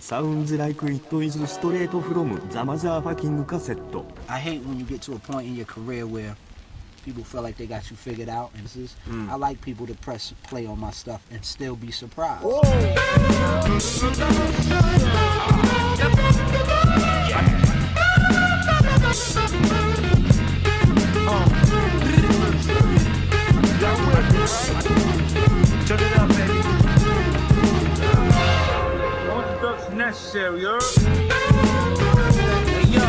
Sounds like it is straight from the motherfucking cassette. I hate when you get to a point in your career where people feel like they got you figured out. And I like people to press play on my stuff and still be surprised. Turn it up, baby. All the drugs necessary, yo. Hey, yo.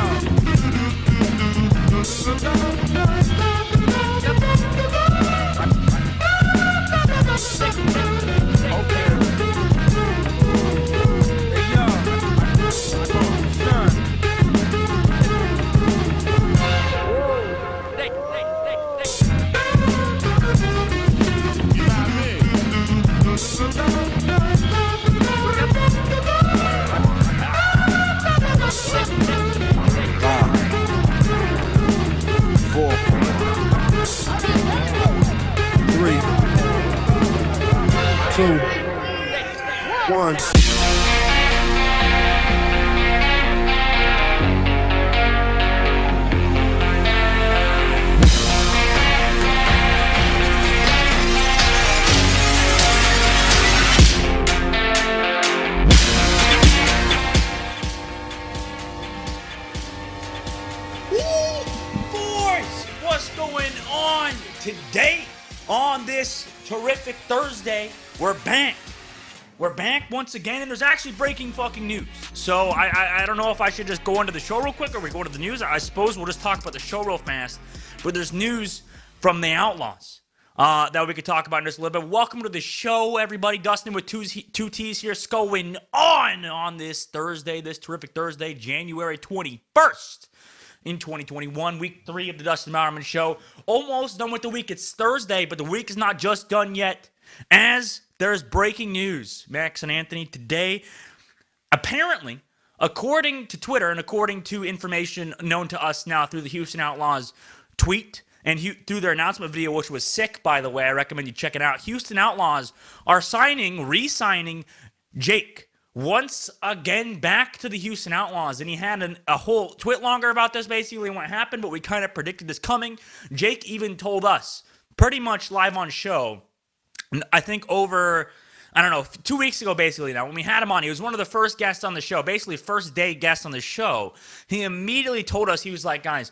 One. What's going on today on this terrific Thursday? We're back. We're back once again, and there's actually breaking fucking news. So I don't know if I should just go into the show real quick or we go into the news. I suppose we'll just talk about the show real fast. But there's news from the Outlaws that we could talk about in just a little bit. Welcome to the show, everybody. Dustin with two T's here. What's going on this Thursday, this terrific Thursday, January 21st. In 2021, week 3 of the Dusttin Bowerman Show. Almost done with the week. It's Thursday, but the week is not just done yet, as there's breaking news. Max and Anthony today, apparently, according to Twitter and according to information known to us now through the Houston Outlaws tweet and through their announcement video, which was sick, by the way, I recommend you check it out. Houston Outlaws are re-signing Jake once again back to the Houston Outlaws, and he had a whole tweet longer about this, basically what happened, but we kind of predicted this coming. Jake even told us, pretty much live on show, I think over, 2 weeks ago, basically now, when we had him on, he was one of the first guests on the show, basically first day guest on the show. He immediately told us, he was like, guys,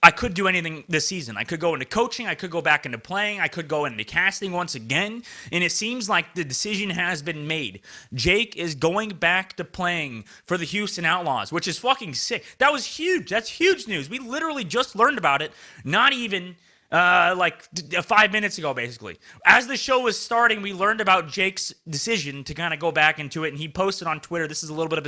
I could do anything this season. I could go into coaching. I could go back into playing. I could go into casting once again. And it seems like the decision has been made. Jake is going back to playing for the Houston Outlaws, which is fucking sick. That was huge. That's huge news. We literally just learned about it, not even 5 minutes ago, basically. As the show was starting, we learned about Jake's decision to kind of go back into it, and he posted on Twitter. This is a little bit of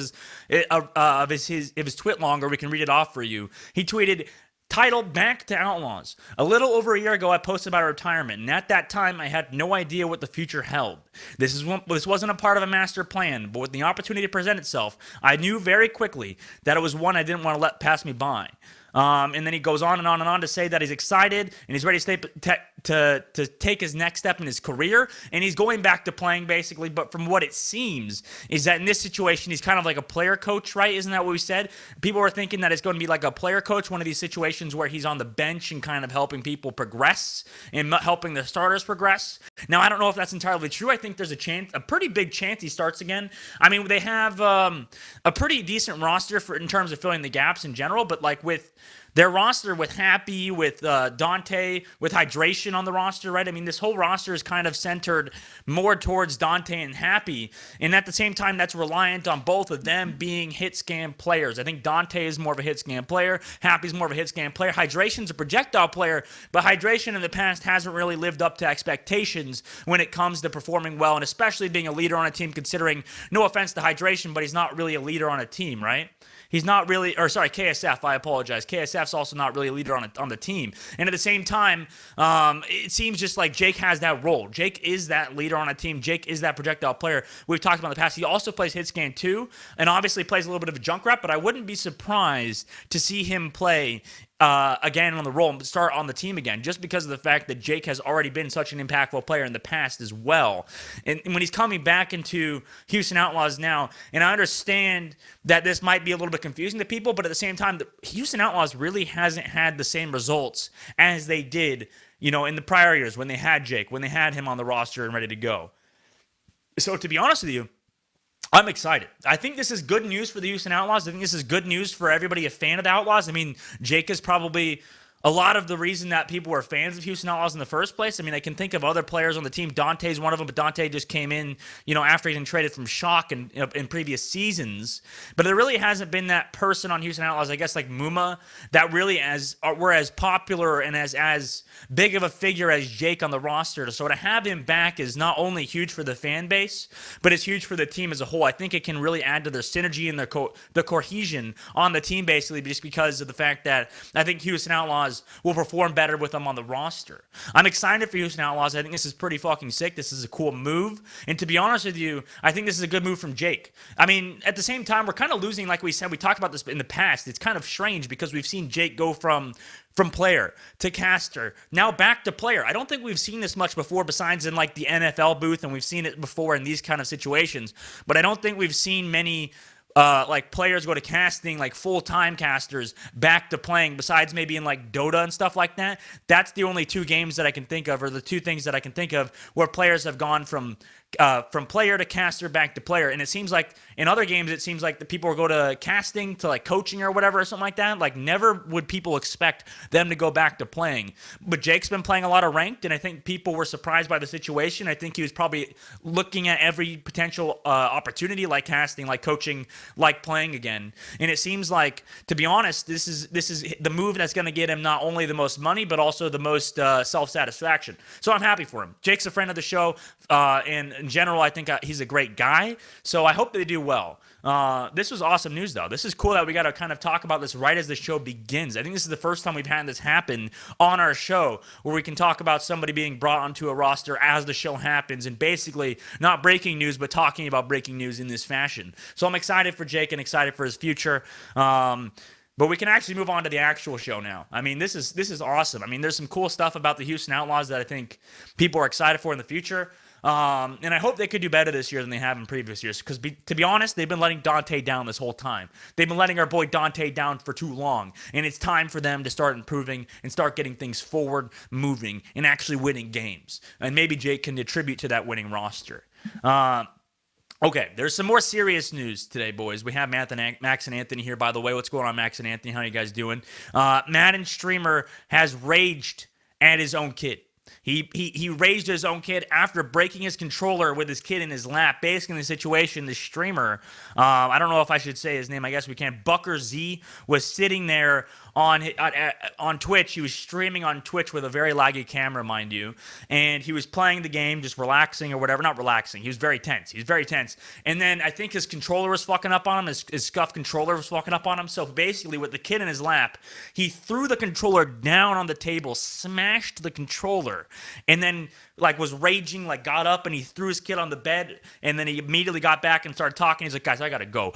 his tweet longer. We can read it off for you. He tweeted, titled Back to Outlaws. A little over a year ago, I posted about retirement, and at that time, I had no idea what the future held. This wasn't a part of a master plan, but when the opportunity presented itself, I knew very quickly that it was one I didn't want to let pass me by. And then he goes on and on and on to say that he's excited and he's ready to take his next step in his career, and he's going back to playing, basically. But from what it seems is that in this situation, he's kind of like a player coach, right? Isn't that what we said? People were thinking that it's going to be like a player coach, one of these situations where he's on the bench and kind of helping people progress and helping the starters progress. Now, I don't know if that's entirely true. I think there's a pretty big chance he starts again. I mean, they have a pretty decent roster in terms of filling the gaps in general, but like with their roster, with Happy, with Dante, with Hydration on the roster, right? I mean, this whole roster is kind of centered more towards Dante and Happy, and at the same time, that's reliant on both of them being hit scan players. I think Dante is more of a hit scan player. Happy's more of a hit scan player. Hydration's a projectile player, but Hydration in the past hasn't really lived up to expectations when it comes to performing well, and especially being a leader on a team, considering, no offense to Hydration, but he's not really a leader on a team, right? He's not really, KSF, I apologize. KSF's also not really a leader on the team. And at the same time, it seems just like Jake has that role. Jake is that leader on a team. Jake is that projectile player we've talked about in the past. He also plays hit scan too, and obviously plays a little bit of a junk rep, but I wouldn't be surprised to see him play again on the roll and start on the team again, just because of the fact that Jake has already been such an impactful player in the past as well. And when he's coming back into Houston Outlaws now, and I understand that this might be a little bit confusing to people, but at the same time, the Houston Outlaws really hasn't had the same results as they did, in the prior years when they had Jake, when they had him on the roster and ready to go. So to be honest with you, I'm excited. I think this is good news for the Houston Outlaws. I think this is good news for everybody a fan of the Outlaws. I mean, Jake is probably a lot of the reason that people were fans of Houston Outlaws in the first place. I mean, I can think of other players on the team. Dante's one of them, but Dante just came in, after he'd been traded from Shock in previous seasons. But there really hasn't been that person on Houston Outlaws, I guess, like Muma, that really were as popular and as big of a figure as Jake on the roster. So to have him back is not only huge for the fan base, but it's huge for the team as a whole. I think it can really add to their synergy and the cohesion on the team, basically, just because of the fact that I think Houston Outlaws will perform better with them on the roster. I'm excited for Houston Outlaws. I think this is pretty fucking sick. This is a cool move. And to be honest with you, I think this is a good move from Jake. I mean, at the same time, we're kind of losing, like we said, we talked about this in the past. It's kind of strange because we've seen Jake go from player to caster, now back to player. I don't think we've seen this much before besides in like the NFL booth, and we've seen it before in these kind of situations. But I don't think we've seen many like players go to casting, like full-time casters back to playing, besides maybe in like Dota and stuff like that. That's the only two games that I can think of, or the two things that I can think of where players have gone from player to caster back to player. And it seems like in other games, it seems like the people will go to casting to like coaching or whatever or something like that. Like never would people expect them to go back to playing. But Jake's been playing a lot of ranked, and I think people were surprised by the situation. I think he was probably looking at every potential opportunity, like casting, like coaching, like playing again. And it seems like, to be honest, this is the move that's going to get him not only the most money, but also the most self-satisfaction. So I'm happy for him. Jake's a friend of the show, and in general, I think he's a great guy. So I hope they do well. This was awesome news, though. This is cool that we got to kind of talk about this right as the show begins. I think this is the first time we've had this happen on our show, where we can talk about somebody being brought onto a roster as the show happens, and basically not breaking news, but talking about breaking news in this fashion. So I'm excited for Jake and excited for his future. But we can actually move on to the actual show now. I mean, this is awesome. I mean, there's some cool stuff about the Houston Outlaws that I think people are excited for in the future. And I hope they could do better this year than they have in previous years. Because to be honest, they've been letting Dante down this whole time. They've been letting our boy Dante down for too long. And it's time for them to start improving and start getting things forward, moving, and actually winning games. And maybe Jake can contribute to that winning roster. Okay, there's some more serious news today, boys. We have Max and Anthony here, by the way. What's going on, Max and Anthony? How are you guys doing? Madden Streamer has raged at his own kid. He raged his own kid after breaking his controller with his kid in his lap. Basically, in the situation, the streamer, I don't know if I should say his name. I guess we can. Bucker Z was sitting there on Twitch. He was streaming on Twitch with a very laggy camera, mind you, and he was playing the game, just relaxing or whatever. Not relaxing. He was very tense. And then I think his controller was fucking up on him. His scuffed controller was fucking up on him. So basically, with the kid in his lap, he threw the controller down on the table, smashed the controller, and then like was raging, like got up and he threw his kid on the bed, and then he immediately got back and started talking. He's like, guys, I gotta go.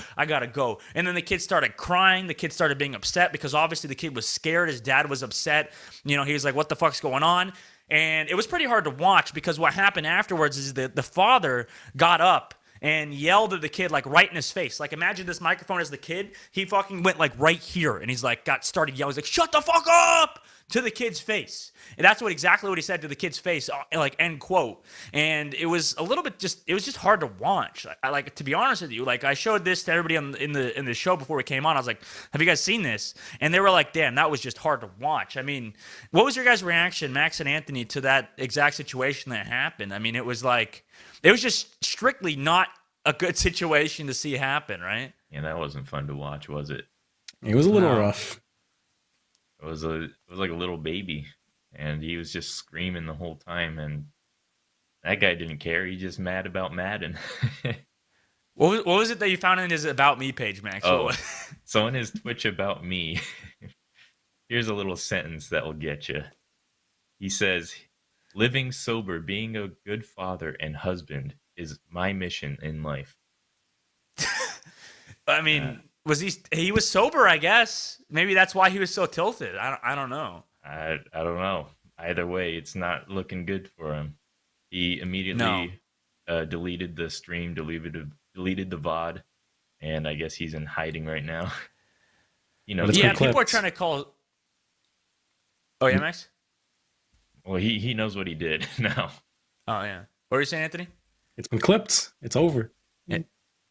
And then the kid started crying. The kid started being upset because obviously the kid was scared. His dad was upset. He was like, what the fuck's going on? And it was pretty hard to watch because what happened afterwards is that the father got up and yelled at the kid, like right in his face. Like, imagine this microphone as the kid. He fucking went like right here, and he's like started yelling. He's like, shut the fuck up, to the kid's face. And that's exactly what he said to the kid's face, like, end quote. And it was a little bit it was just hard to watch. I like, to be honest with you, like, I showed this to everybody in the show before we came on. I was like, have you guys seen this? And they were like, damn, that was just hard to watch. I mean, what was your guys' reaction, Max and Anthony, to that exact situation that happened? I mean, it was just strictly not a good situation to see happen, right? Yeah, that wasn't fun to watch, was it? It was a little rough. It was like a little baby, and he was just screaming the whole time, and that guy didn't care. He just mad about Madden. What was it that you found in his About Me page, Max? Oh, so in his Twitch About Me, here's a little sentence that will get you. He says, living sober, being a good father and husband is my mission in life. I mean, Was he was sober, I guess. Maybe that's why he was so tilted. I don't know. I don't know. Either way, it's not looking good for him. He immediately deleted the stream, deleted the VOD, and I guess he's in hiding right now. Yeah, people are trying to call. Oh yeah, Max. Well, he knows what he did now. Oh yeah. What were you saying, Anthony? It's been clipped. It's over.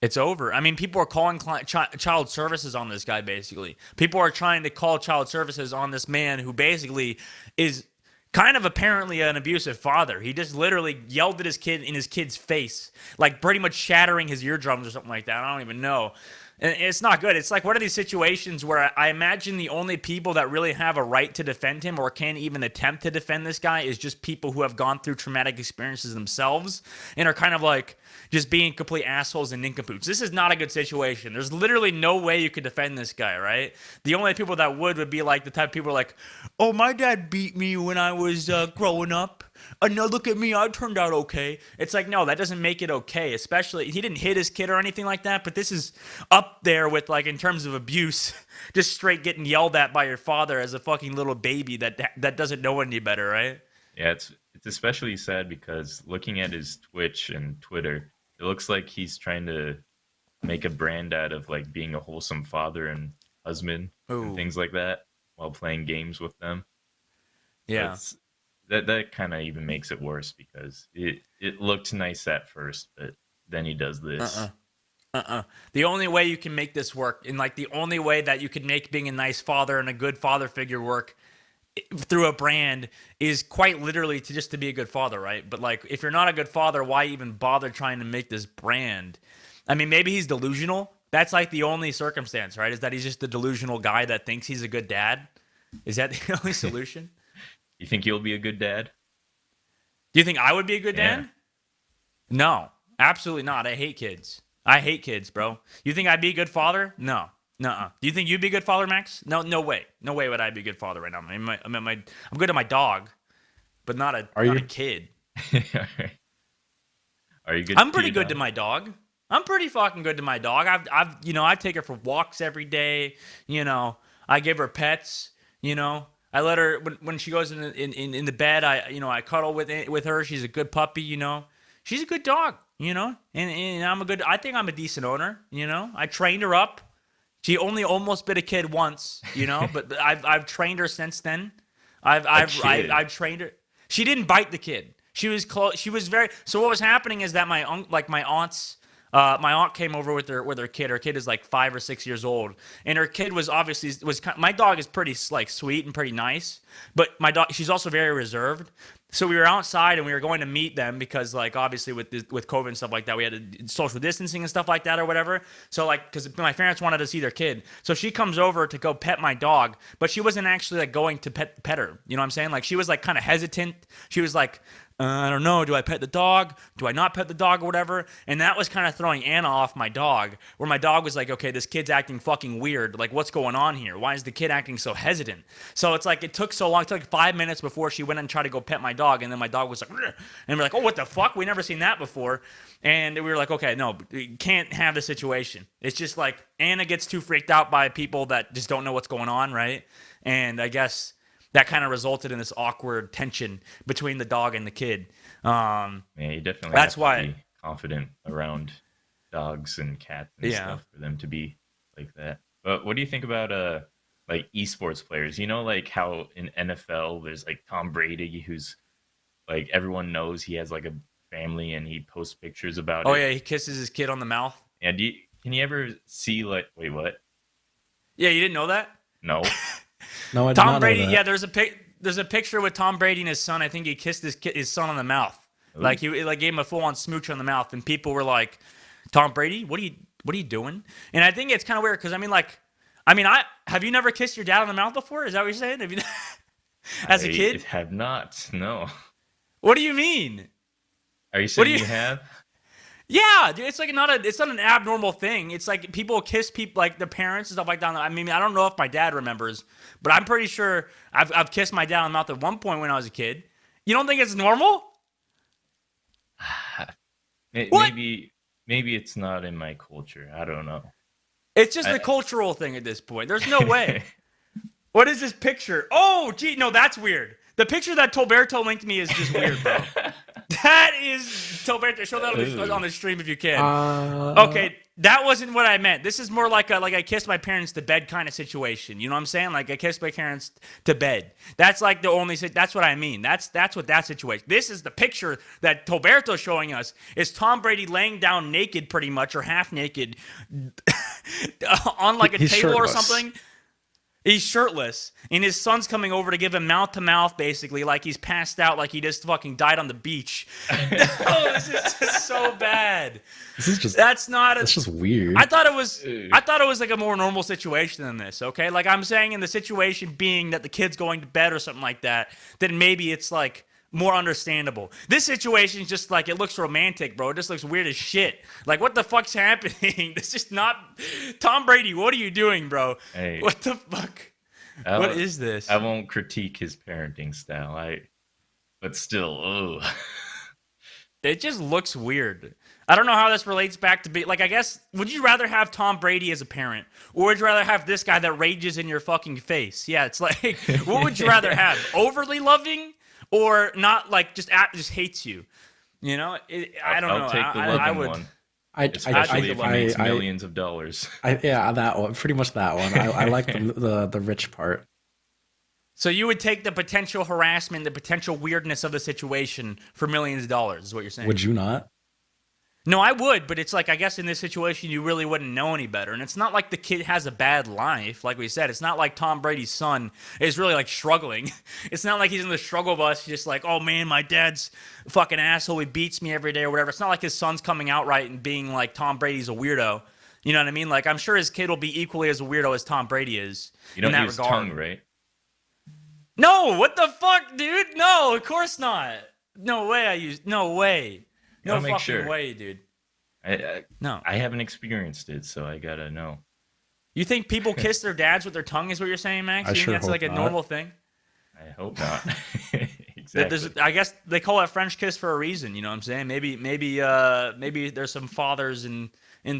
It's over. I mean, people are calling child services on this guy, basically. People are trying to call child services on this man who basically is kind of apparently an abusive father. He just literally yelled at his kid in his kid's face, like pretty much shattering his eardrums or something like that. I don't even know. And it's not good. It's like one of these situations where I imagine the only people that really have a right to defend him or can even attempt to defend this guy is just people who have gone through traumatic experiences themselves and are kind of like just being complete assholes and nincompoops. This is not a good situation. There's literally no way you could defend this guy, right? The only people that would be like the type of people like, oh, my dad beat me when I was growing up. Now look at me, I turned out okay. It's like, no, that doesn't make it okay. Especially, he didn't hit his kid or anything like that, but this is up there with, like, in terms of abuse, just straight getting yelled at by your father as a fucking little baby that doesn't know any better, right? Yeah, it's especially sad because looking at his Twitch and Twitter, it looks like he's trying to make a brand out of, like, being a wholesome father and husband and things like that while playing games with them. Yeah. That kind of even makes it worse because it looked nice at first, but then he does this. The only way you can make this work, and like the only way that you can make being a nice father and a good father figure work through a brand is quite literally to be a good father, right? But like, if you're not a good father, why even bother trying to make this brand? I mean, maybe he's delusional. That's like the only circumstance, right? Is that he's just a delusional guy that thinks he's a good dad? Is that the only solution? You think you'll be a good dad? Do you think I would be a good dad? No, absolutely not. I hate kids. I hate kids, bro. You think I'd be a good father? No. Nuh-uh. Do you think you'd be a good father, Max? No way. No way would I be a good father right now. I'm good to my dog, but not a kid. Are you good? I'm pretty good to my dog. I'm pretty fucking good to my dog. I take her for walks every day. I give her pets. I let her when she goes in the bed. I cuddle with her. She's a good puppy. She's a good dog. And I think I'm a decent owner. I trained her up. She only almost bit a kid once. But I've trained her since then. I've trained her. She didn't bite the kid. She was close. She was very. So what was happening is that my aunt came over with her kid. Her kid is like 5 or 6 years old, and her kid was my dog is pretty like sweet and pretty nice, but my dog, she's also very reserved. So we were outside and we were going to meet them because like obviously with COVID and stuff like that, we had social distancing and stuff like that or whatever. So like because my parents wanted to see their kid, so she comes over to go pet my dog, but she wasn't actually like going to pet her. You know what I'm saying? Like she was like kind of hesitant. She was like, I don't know, do I pet the dog? Do I not pet the dog or whatever? And that was kind of throwing Anna off my dog, where my dog was like, okay, this kid's acting fucking weird. Like, what's going on here? Why is the kid acting so hesitant? So it's like, it took so long. It took like 5 minutes before she went and tried to go pet my dog. And then my dog was like, "Rrr." And we're like, oh, what the fuck? We never seen that before. And we were like, okay, no, we can't have the situation. It's just like Anna gets too freaked out by people that just don't know what's going on, right? And I guess that kind of resulted in this awkward tension between the dog and the kid. Yeah, you definitely have to be confident around dogs and cats and stuff for them to be like that. But what do you think about like esports players? Like how in NFL there's like Tom Brady, who's like everyone knows he has like a family and he posts pictures about it. Oh yeah, he kisses his kid on the mouth. And can you ever see like, wait, what? Yeah, you didn't know that? No. No, I did Tom not Brady. know that. Yeah, there's a picture with Tom Brady and his son. I think he kissed his son on the mouth. Ooh. Like he gave him a full on smooch on the mouth, and people were like, "Tom Brady, what are you doing?" And I think it's kind of weird because have you never kissed your dad on the mouth before? Is that what you're saying? Have you, as a kid? I have not. No. What do you mean? Are you saying you have? Yeah, dude, it's not an abnormal thing. It's like people kiss people like their parents and stuff like that. I mean, I don't know if my dad remembers, but I'm pretty sure I've kissed my dad on the mouth at one point when I was a kid. You don't think it's normal? Maybe it's not in my culture. I don't know. It's just a cultural thing at this point. There's no way. What is this picture? Oh, gee, no, that's weird. The picture that Tolberto linked me is just weird, bro. That is Tolberto. Show that on the stream if you can. Okay, that wasn't what I meant. This is more like I kissed my parents to bed kind of situation. You know what I'm saying? Like I kissed my parents to bed. That's like the only. That's what I mean. That's what that situation. This is the picture that Tolberto's showing us. Is Tom Brady laying down naked, pretty much, or half naked, on like a table shirtless. or something. He's shirtless, and his son's coming over to give him mouth-to-mouth, basically, like he's passed out, like he just fucking died on the beach. Oh, this is just so bad. This is just. That's not. It's just weird. I thought it was like a more normal situation than this. Okay, like I'm saying, in the situation being that the kid's going to bed or something like that, then maybe it's like more understandable. This situation is just like, it looks romantic, bro. It just looks weird as shit. Like, what the fuck's happening? This is not Tom Brady. What are you doing, bro? Hey, what the fuck? What is this? I won't critique his parenting style. But still, it just looks weird. I don't know how this relates back to be like. I guess, would you rather have Tom Brady as a parent, or would you rather have this guy that rages in your fucking face? Yeah, it's like, what would you rather have? Overly loving? Or not, like just hates you, you know? I don't know. I'll take the loving one. Especially if he makes millions of dollars. That one. Pretty much that one. I like the rich part. So you would take the potential harassment, the potential weirdness of the situation for millions of dollars, is what you're saying? Would you not? No, I would, but it's like, I guess in this situation, you really wouldn't know any better. And it's not like the kid has a bad life. Like we said, it's not like Tom Brady's son is really like struggling. It's not like he's in the struggle bus, just like, oh man, my dad's a fucking asshole. He beats me every day or whatever. It's not like his son's coming out right and being like, Tom Brady's a weirdo. You know what I mean? Like, I'm sure his kid will be equally as a weirdo as Tom Brady is. You don't in that use regard. tongue, right? No, what the fuck, dude? No, of course not. No way no way. No fucking way, dude. No. I haven't experienced it, so I gotta know. You think people kiss their dads with their tongue is what you're saying, Max? You think that's like a normal thing? I hope not. Exactly. I guess they call it French kiss for a reason, you know what I'm saying? Maybe there's some fathers in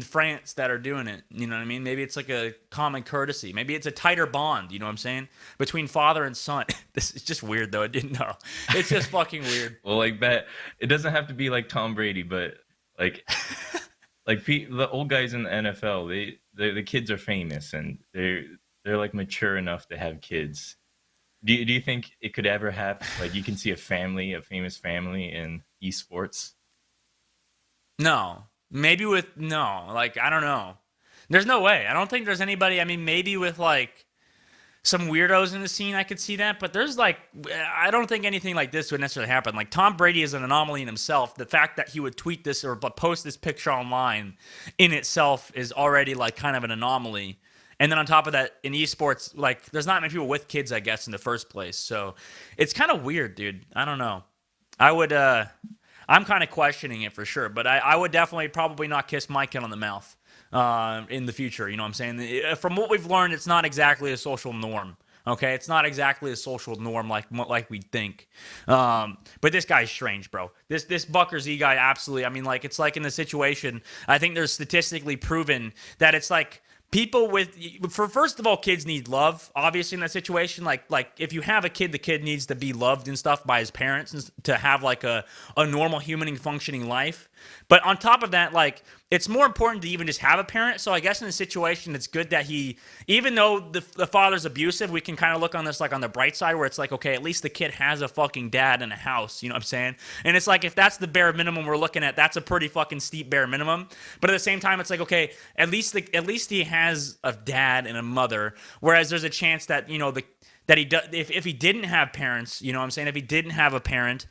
France that are doing it, you know what I mean? Maybe it's like a common courtesy. Maybe it's a tighter bond, you know what I'm saying? Between father and son. This is just weird, though. I didn't know. It's just fucking weird. Well, like that, it doesn't have to be like Tom Brady, but like the old guys in the NFL, the kids are famous and they're like mature enough to have kids. Do you think it could ever happen? Like you can see a famous family in esports? No. Like, I don't know. There's no way. I don't think there's anybody. I mean, maybe with like some weirdos in the scene, I could see that. But there's like, I don't think anything like this would necessarily happen. Like Tom Brady is an anomaly in himself. The fact that he would tweet this or post this picture online in itself is already like kind of an anomaly. And then on top of that, in esports, like there's not many people with kids, I guess, in the first place. So it's kind of weird, dude. I don't know. I'm kind of questioning it for sure, but I would definitely probably not kiss my kid on the mouth in the future. You know what I'm saying? From what we've learned, it's not exactly a social norm. Okay, it's not exactly a social norm like we think. But this guy's strange, bro. This Bucker Z guy, absolutely. I mean, like it's like in the situation. I think there's statistically proven that it's like. People first of all, kids need love, obviously, in that situation. Like if you have a kid, the kid needs to be loved and stuff by his parents and to have like a normal human functioning life. But on top of that, like it's more important to even just have a parent. So I guess in the situation, it's good that even though the father's abusive, we can kind of look on this like on the bright side where it's like, okay, at least the kid has a fucking dad and a house, you know what I'm saying? And it's like, if that's the bare minimum we're looking at, that's a pretty fucking steep bare minimum. But at the same time, it's like, okay, at least he has a dad and a mother. Whereas there's a chance that, you know, that he does, if he didn't have parents, you know what I'm saying? If he didn't have a parent,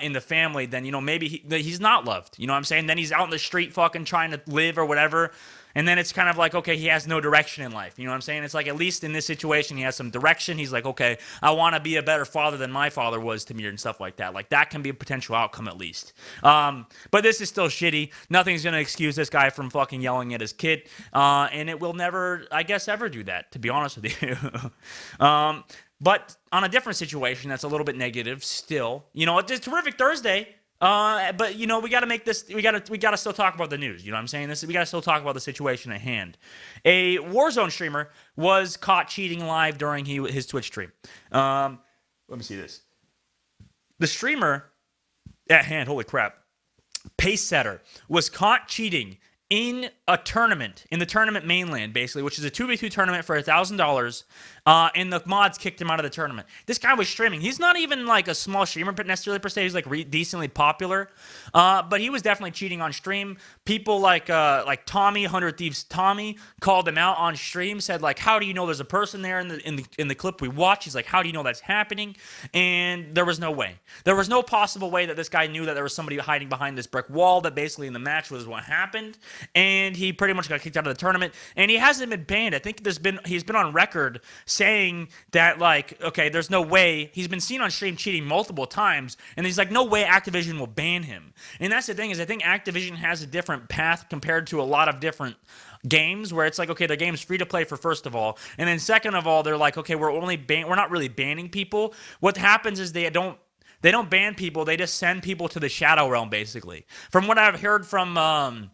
in the family, then, you know, maybe he's not loved. You know what I'm saying? Then he's out in the street fucking trying to live or whatever. And then it's kind of like, okay, he has no direction in life. You know what I'm saying? It's like, at least in this situation, he has some direction. He's like, okay, I want to be a better father than my father was to me and stuff like that. Like, that can be a potential outcome at least. But this is still shitty. Nothing's going to excuse this guy from fucking yelling at his kid. And it will never, I guess, ever do that, to be honest with you. But on a different situation that's a little bit negative still, you know, it's a terrific Thursday. But you know, we got to make this. We got to still talk about the news. You know what I'm saying? We got to still talk about the situation at hand. A Warzone streamer was caught cheating live during his Twitch stream. Let me see this. The streamer at hand, holy crap, Pacesetter, was caught cheating in a tournament, in the tournament mainland, basically, which is a 2v2 tournament for $1,000, and the mods kicked him out of the tournament. This guy was streaming. He's not even like a small streamer, but necessarily per se. He's like decently popular, but he was definitely cheating on stream. People like Tommy, 100 Thieves Tommy, called him out on stream, said like, "How do you know there's a person there in the clip we watched?" He's like, "How do you know that's happening?" And there was no way. There was no possible way that this guy knew that there was somebody hiding behind this brick wall. That basically in the match was what happened, and he pretty much got kicked out of the tournament. And he hasn't been banned. I think he's been on record saying that, like, okay, there's no way. He's been seen on stream cheating multiple times, and he's like, no way Activision will ban him. And that's the thing, is I think Activision has a different path compared to a lot of different games, where it's like, okay, the game's free to play for first of all, and then second of all, they're like, okay, we're not really banning people. What happens is they don't ban people, they just send people to the Shadow Realm, basically. From what I've heard from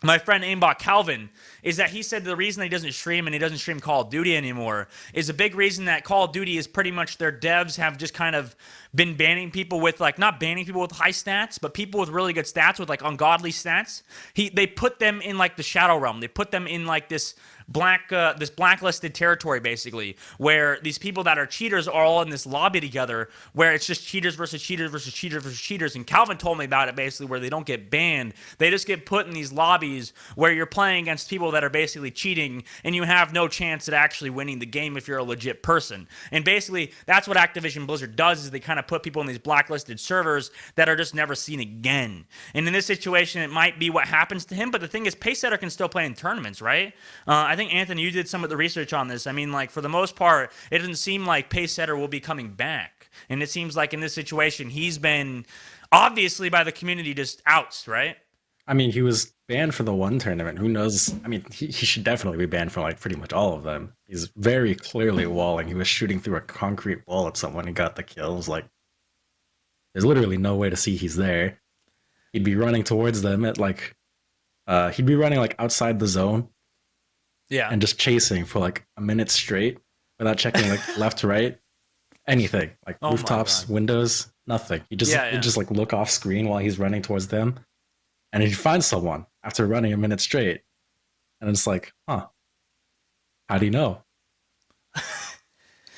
my friend Aimbot Calvin, is that he said the reason he doesn't stream and he doesn't stream Call of Duty anymore is a big reason that Call of Duty is pretty much, their devs have just kind of been banning people with, like, not banning people with high stats, but people with really good stats, with like ungodly stats. They put them in like the Shadow Realm. They put them in like this blacklisted territory, basically, where these people that are cheaters are all in this lobby together, where it's just cheaters versus cheaters versus cheaters versus cheaters. And Calvin told me about it, basically, where they don't get banned. They just get put in these lobbies where you're playing against people that are basically cheating, and you have no chance at actually winning the game if you're a legit person. And basically, that's what Activision Blizzard does, is they kind of put people in these blacklisted servers that are just never seen again. And in this situation, it might be what happens to him, but the thing is, Pacesetter can still play in tournaments, right? I think, Anthony, you did some of the research on this. I mean, like, for the most part, it doesn't seem like Pacesetter will be coming back. And it seems like in this situation, he's been, obviously by the community, just outs, right? I mean, he was banned for the one tournament. Who knows? I mean, he should definitely be banned for, like, pretty much all of them. He's very clearly walling. He was shooting through a concrete wall at someone and got the kills. Like, there's literally no way to see he's there. He'd be running towards them at, like, he'd be running, like, outside the zone. Yeah. And just chasing for like a minute straight without checking like left to right, anything, like rooftops, windows, nothing. He'd just like look off screen while he's running towards them, and he'd find someone after running a minute straight, and it's like, huh, how do you know?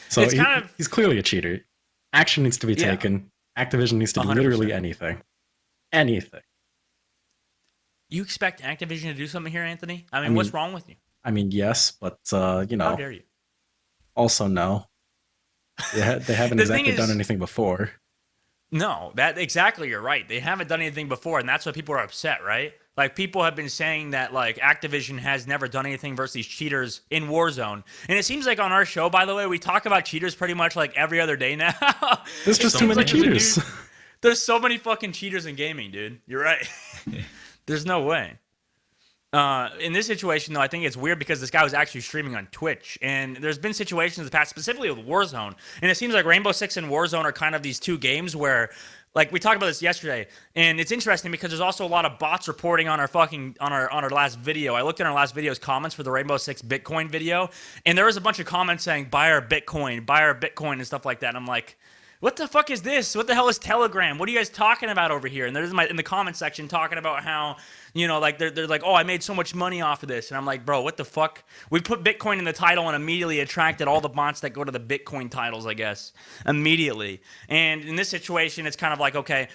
So he's clearly a cheater. Action needs to be taken. Activision needs to do 100%. Literally anything. You expect Activision to do something here, Anthony? I mean, what's wrong with you? I mean, yes, but, you know, how dare you? Also, no. They haven't exactly done anything before. No, exactly, you're right. They haven't done anything before, and that's why people are upset, right? Like, people have been saying that, like, Activision has never done anything versus these cheaters in Warzone. And it seems like on our show, by the way, we talk about cheaters pretty much, like, every other day now. There's just too many cheaters. There's so many fucking cheaters in gaming, dude. You're right. There's no way. In this situation, though, I think it's weird because this guy was actually streaming on Twitch, and there's been situations in the past, specifically with Warzone, and it seems like Rainbow Six and Warzone are kind of these two games where, like, we talked about this yesterday, and it's interesting because there's also a lot of bots reporting on our last video. I looked at our last video's comments for the Rainbow Six Bitcoin video, and there was a bunch of comments saying, buy our Bitcoin, and stuff like that, and I'm like, what the fuck is this? What the hell is Telegram? What are you guys talking about over here? And there's in the comment section talking about how, you know, like they're like, oh, I made so much money off of this. And I'm like, bro, what the fuck? We put Bitcoin in the title and immediately attracted all the bots that go to the Bitcoin titles, I guess, immediately. And in this situation, it's kind of like, okay,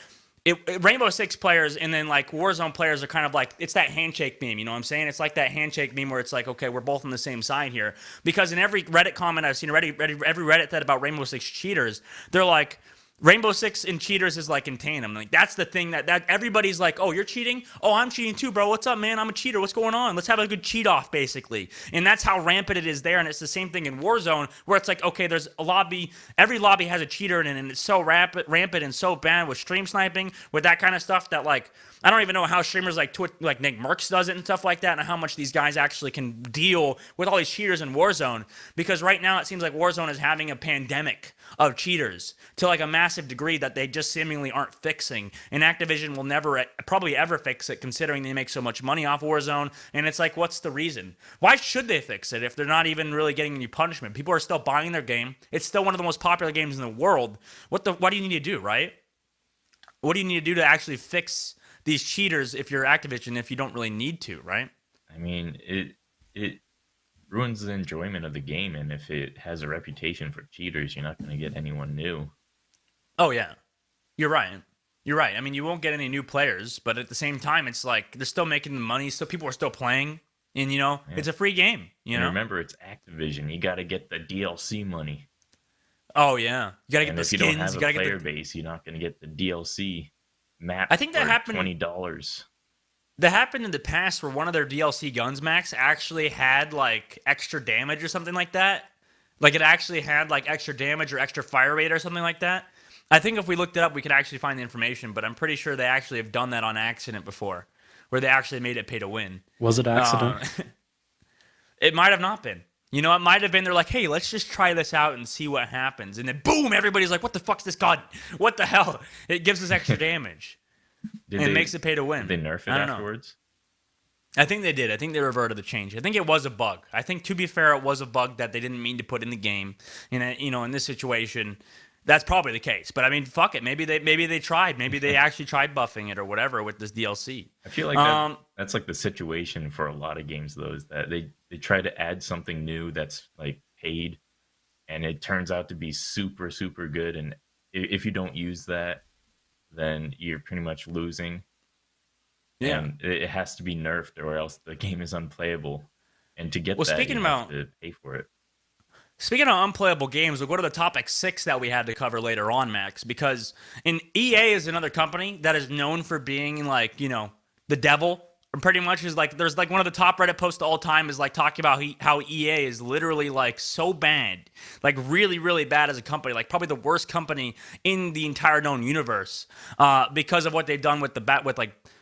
Rainbow Six players and then like Warzone players are kind of like, it's that handshake meme, you know what I'm saying? It's like that handshake meme where it's like, okay, we're both on the same side here. Because in every Reddit comment I've seen, every Reddit that about Rainbow Six cheaters, they're like, Rainbow Six and cheaters is like in tandem. Like, that's the thing that everybody's like, oh, you're cheating? Oh, I'm cheating too, bro. What's up, man? I'm a cheater. What's going on? Let's have a good cheat off, basically. And that's how rampant it is there. And it's the same thing in Warzone, where it's like, okay, there's a lobby. Every lobby has a cheater in it, and it's so rampant and so bad with stream sniping, with that kind of stuff that, like, I don't even know how streamers like like Nick Merckx does it and stuff like that, and how much these guys actually can deal with all these cheaters in Warzone. Because right now it seems like Warzone is having a pandemic of cheaters to like a massive degree that they just seemingly aren't fixing. And Activision will never, probably ever fix it, considering they make so much money off Warzone. And it's like, what's the reason? Why should they fix it if they're not even really getting any punishment? People are still buying their game. It's still one of the most popular games in the world. What do you need to do, right? What do you need to do to actually fix these cheaters if you're Activision, if you don't really need to, right? I mean, it ruins the enjoyment of the game, and if it has a reputation for cheaters, you're not going to get anyone new. Oh, yeah. You're right. You're right. I mean, you won't get any new players, but at the same time, it's like they're still making the money, so people are still playing, and, you know, it's a free game, you know? Remember, it's Activision. You got to get the DLC money. Oh, yeah. You got to get the skins. If you don't have a player base, you're not going to get the DLC map I think that for happened, $20. That happened in the past where one of their DLC guns, Max, actually had, like, extra damage or something like that. Like, it actually had, like, extra damage or extra fire rate or something like that. I think if we looked it up, we could actually find the information, but I'm pretty sure they actually have done that on accident before, where they actually made it pay to win. Was it accident? It might have not been. You know, it might have been, they're like, hey, let's just try this out and see what happens. And then, boom, everybody's like, what the fuck's this gun? What the hell? It gives us extra damage. It makes it pay to win. Did they nerf it afterwards? I think they did. I think they reverted the change. I think it was a bug. I think, to be fair, it was a bug that they didn't mean to put in the game. And, you know, in this situation, that's probably the case. But, I mean, fuck it. Maybe they tried. Maybe they actually tried buffing it or whatever with this DLC. I feel like that's like the situation for a lot of games, though, is that they try to add something new that's, like, paid, and it turns out to be super, super good. And if you don't use that, then you're pretty much losing. Yeah. And it has to be nerfed or else the game is unplayable. And to get that, you have to pay for it. Speaking of unplayable games, we'll go to the topic 6 that we had to cover later on, Max, because EA is another company that is known for being, like, you know, the devil. Pretty much is like, there's like one of the top Reddit posts of all time is like talking about how EA is literally like so bad, like really, really bad as a company, like probably the worst company in the entire known universe, because of what they've done with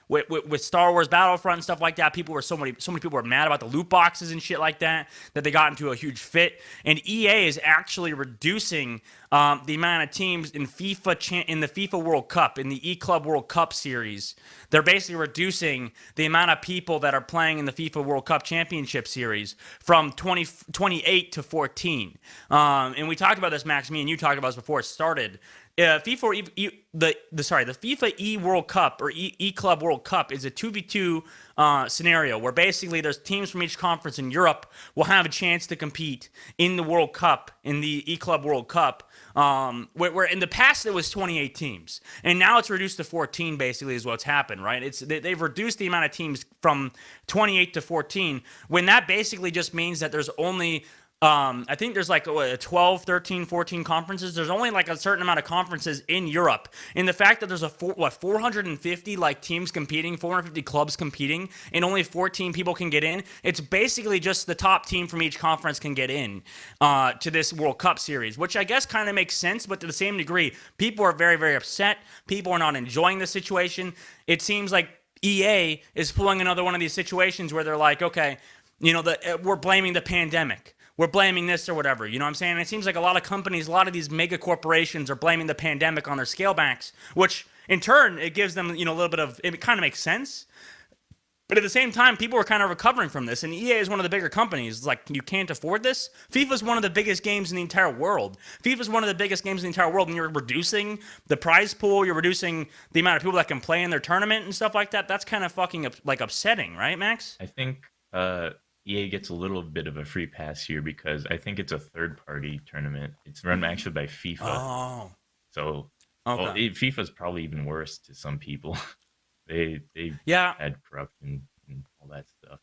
with Star Wars Battlefront and stuff like that. So many people were mad about the loot boxes and shit like that they got into a huge fit. And EA is actually reducing the amount of teams in in the FIFA World Cup, in the E-Club World Cup series. They're basically reducing the amount of people that are playing in the FIFA World Cup Championship series from 28 to 14. And we talked about this, Max. Me and you talked about this before it started. The FIFA E World Cup or E Club World Cup is a 2v2 scenario where basically there's teams from each conference in Europe will have a chance to compete in the World Cup, in the E Club World Cup. Where in the past it was 28 teams, and now it's reduced to 14. Basically, is what's happened, right? They've reduced the amount of teams from 28 to 14. When that basically just means that there's only I think there's like 12, 13, 14 conferences. There's only like a certain amount of conferences in Europe. And the fact that there's 450 like teams competing, 450 clubs competing, and only 14 people can get in, it's basically just the top team from each conference can get in to this World Cup series, which I guess kind of makes sense, but to the same degree, people are very, very upset. People are not enjoying the situation. It seems like EA is pulling another one of these situations where they're like, okay, you know, we're blaming the pandemic. We're blaming this or whatever, you know what I'm saying? And it seems like a lot of companies, a lot of these mega corporations are blaming the pandemic on their scalebacks, which in turn, it gives them, you know, a little bit of, it kind of makes sense. But at the same time, people are kind of recovering from this, and EA is one of the bigger companies. It's like, you can't afford this? FIFA's one of the biggest games in the entire world. FIFA's one of the biggest games in the entire world, and you're reducing the prize pool, you're reducing the amount of people that can play in their tournament and stuff like that. That's kind of fucking, like, upsetting, right, Max? I think, EA gets a little bit of a free pass here because I think it's a third-party tournament. It's run actually by FIFA. Oh. So, okay. Well, FIFA's probably even worse to some people. they had corruption and all that stuff.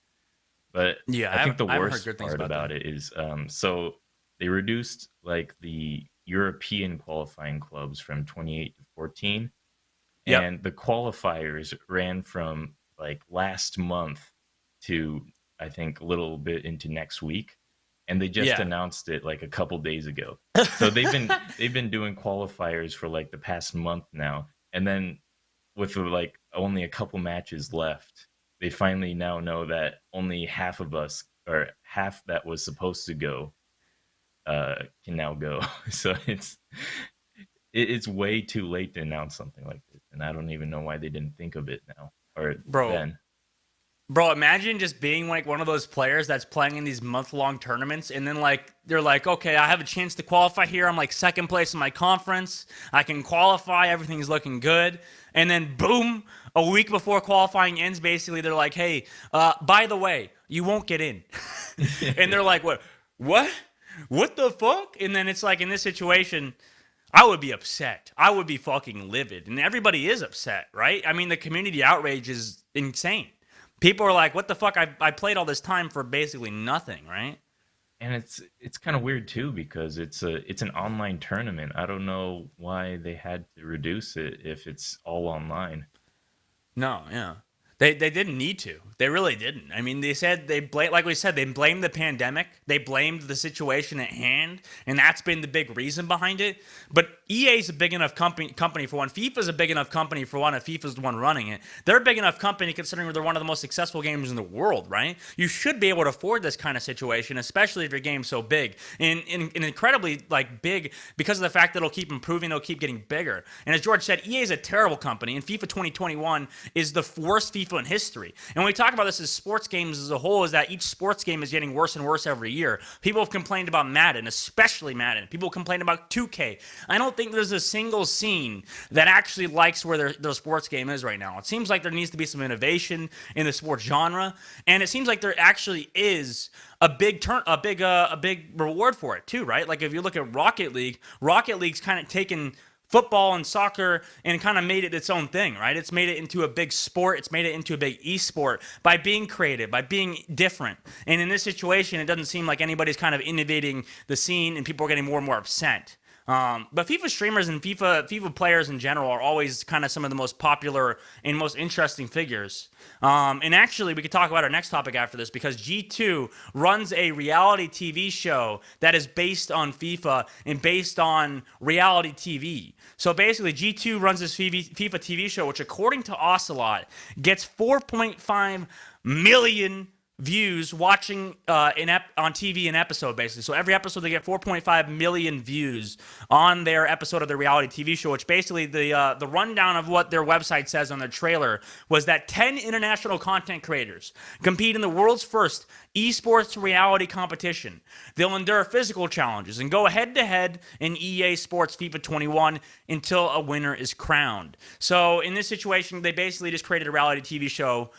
But yeah, I think the worst part about it is, so they reduced like the European qualifying clubs from 28 to 14. Yep. And the qualifiers ran from like last month to I think a little bit into next week, and they just announced it like a couple days ago. So they've been doing qualifiers for like the past month now, and then with like only a couple matches left, they finally now know that only half of us or half that was supposed to go can now go. So it's way too late to announce something like this, and I don't even know why they didn't think of it now or then. Bro, imagine just being like one of those players that's playing in these month-long tournaments, and then like they're like, okay, I have a chance to qualify here. I'm like second place in my conference. I can qualify. Everything's looking good. And then boom, a week before qualifying ends, basically they're like, hey, by the way, you won't get in. And they're like, what? What the fuck? And then it's like in this situation, I would be upset. I would be fucking livid. And everybody is upset, right? I mean, the community outrage is insane. People are like, what the fuck? I played all this time for basically nothing, right? And it's kind of weird too, because it's an online tournament. I don't know why they had to reduce it if it's all online. No, yeah. They didn't need to. They really didn't. I mean, they said like we said, they blamed the pandemic. They blamed the situation at hand, and that's been the big reason behind it. But EA is a big enough company for one. FIFA's a big enough company for one. If FIFA's the one running it, they're a big enough company considering they're one of the most successful games in the world, right? You should be able to afford this kind of situation, especially if your game's so big and incredibly like big because of the fact that it'll keep improving, it'll keep getting bigger. And as George said, EA is a terrible company, and FIFA 2021 is the worst FIFA in history. And when we talk about this as sports games as a whole, is that each sports game is getting worse and worse every year. People have complained about Madden, especially Madden. People complain about 2K. I don't think there's a single scene that actually likes where their sports game is right now. It seems like there needs to be some innovation in the sports genre, and it seems like there actually is a big reward for it too, right? Like if you look at Rocket League's kind of taken football and soccer and kind of made it its own thing, right? It's made it into a big sport. It's made it into a big esport by being creative, by being different. And in this situation, it doesn't seem like anybody's kind of innovating the scene, and people are getting more and more upset. But FIFA streamers and FIFA players in general are always kind of some of the most popular and most interesting figures. And actually, we could talk about our next topic after this, because G2 runs a reality TV show that is based on FIFA and based on reality TV. So basically, G2 runs this FIFA TV show, which according to Ocelot, gets 4.5 million views watching on TV an episode, basically. So every episode they get 4.5 million views on their episode of their reality TV show, which basically the rundown of what their website says on their trailer was that 10 international content creators compete in the world's first esports reality competition. They'll endure physical challenges and go head-to-head in EA Sports FIFA 21 until a winner is crowned. So in this situation, they basically just created a reality TV show,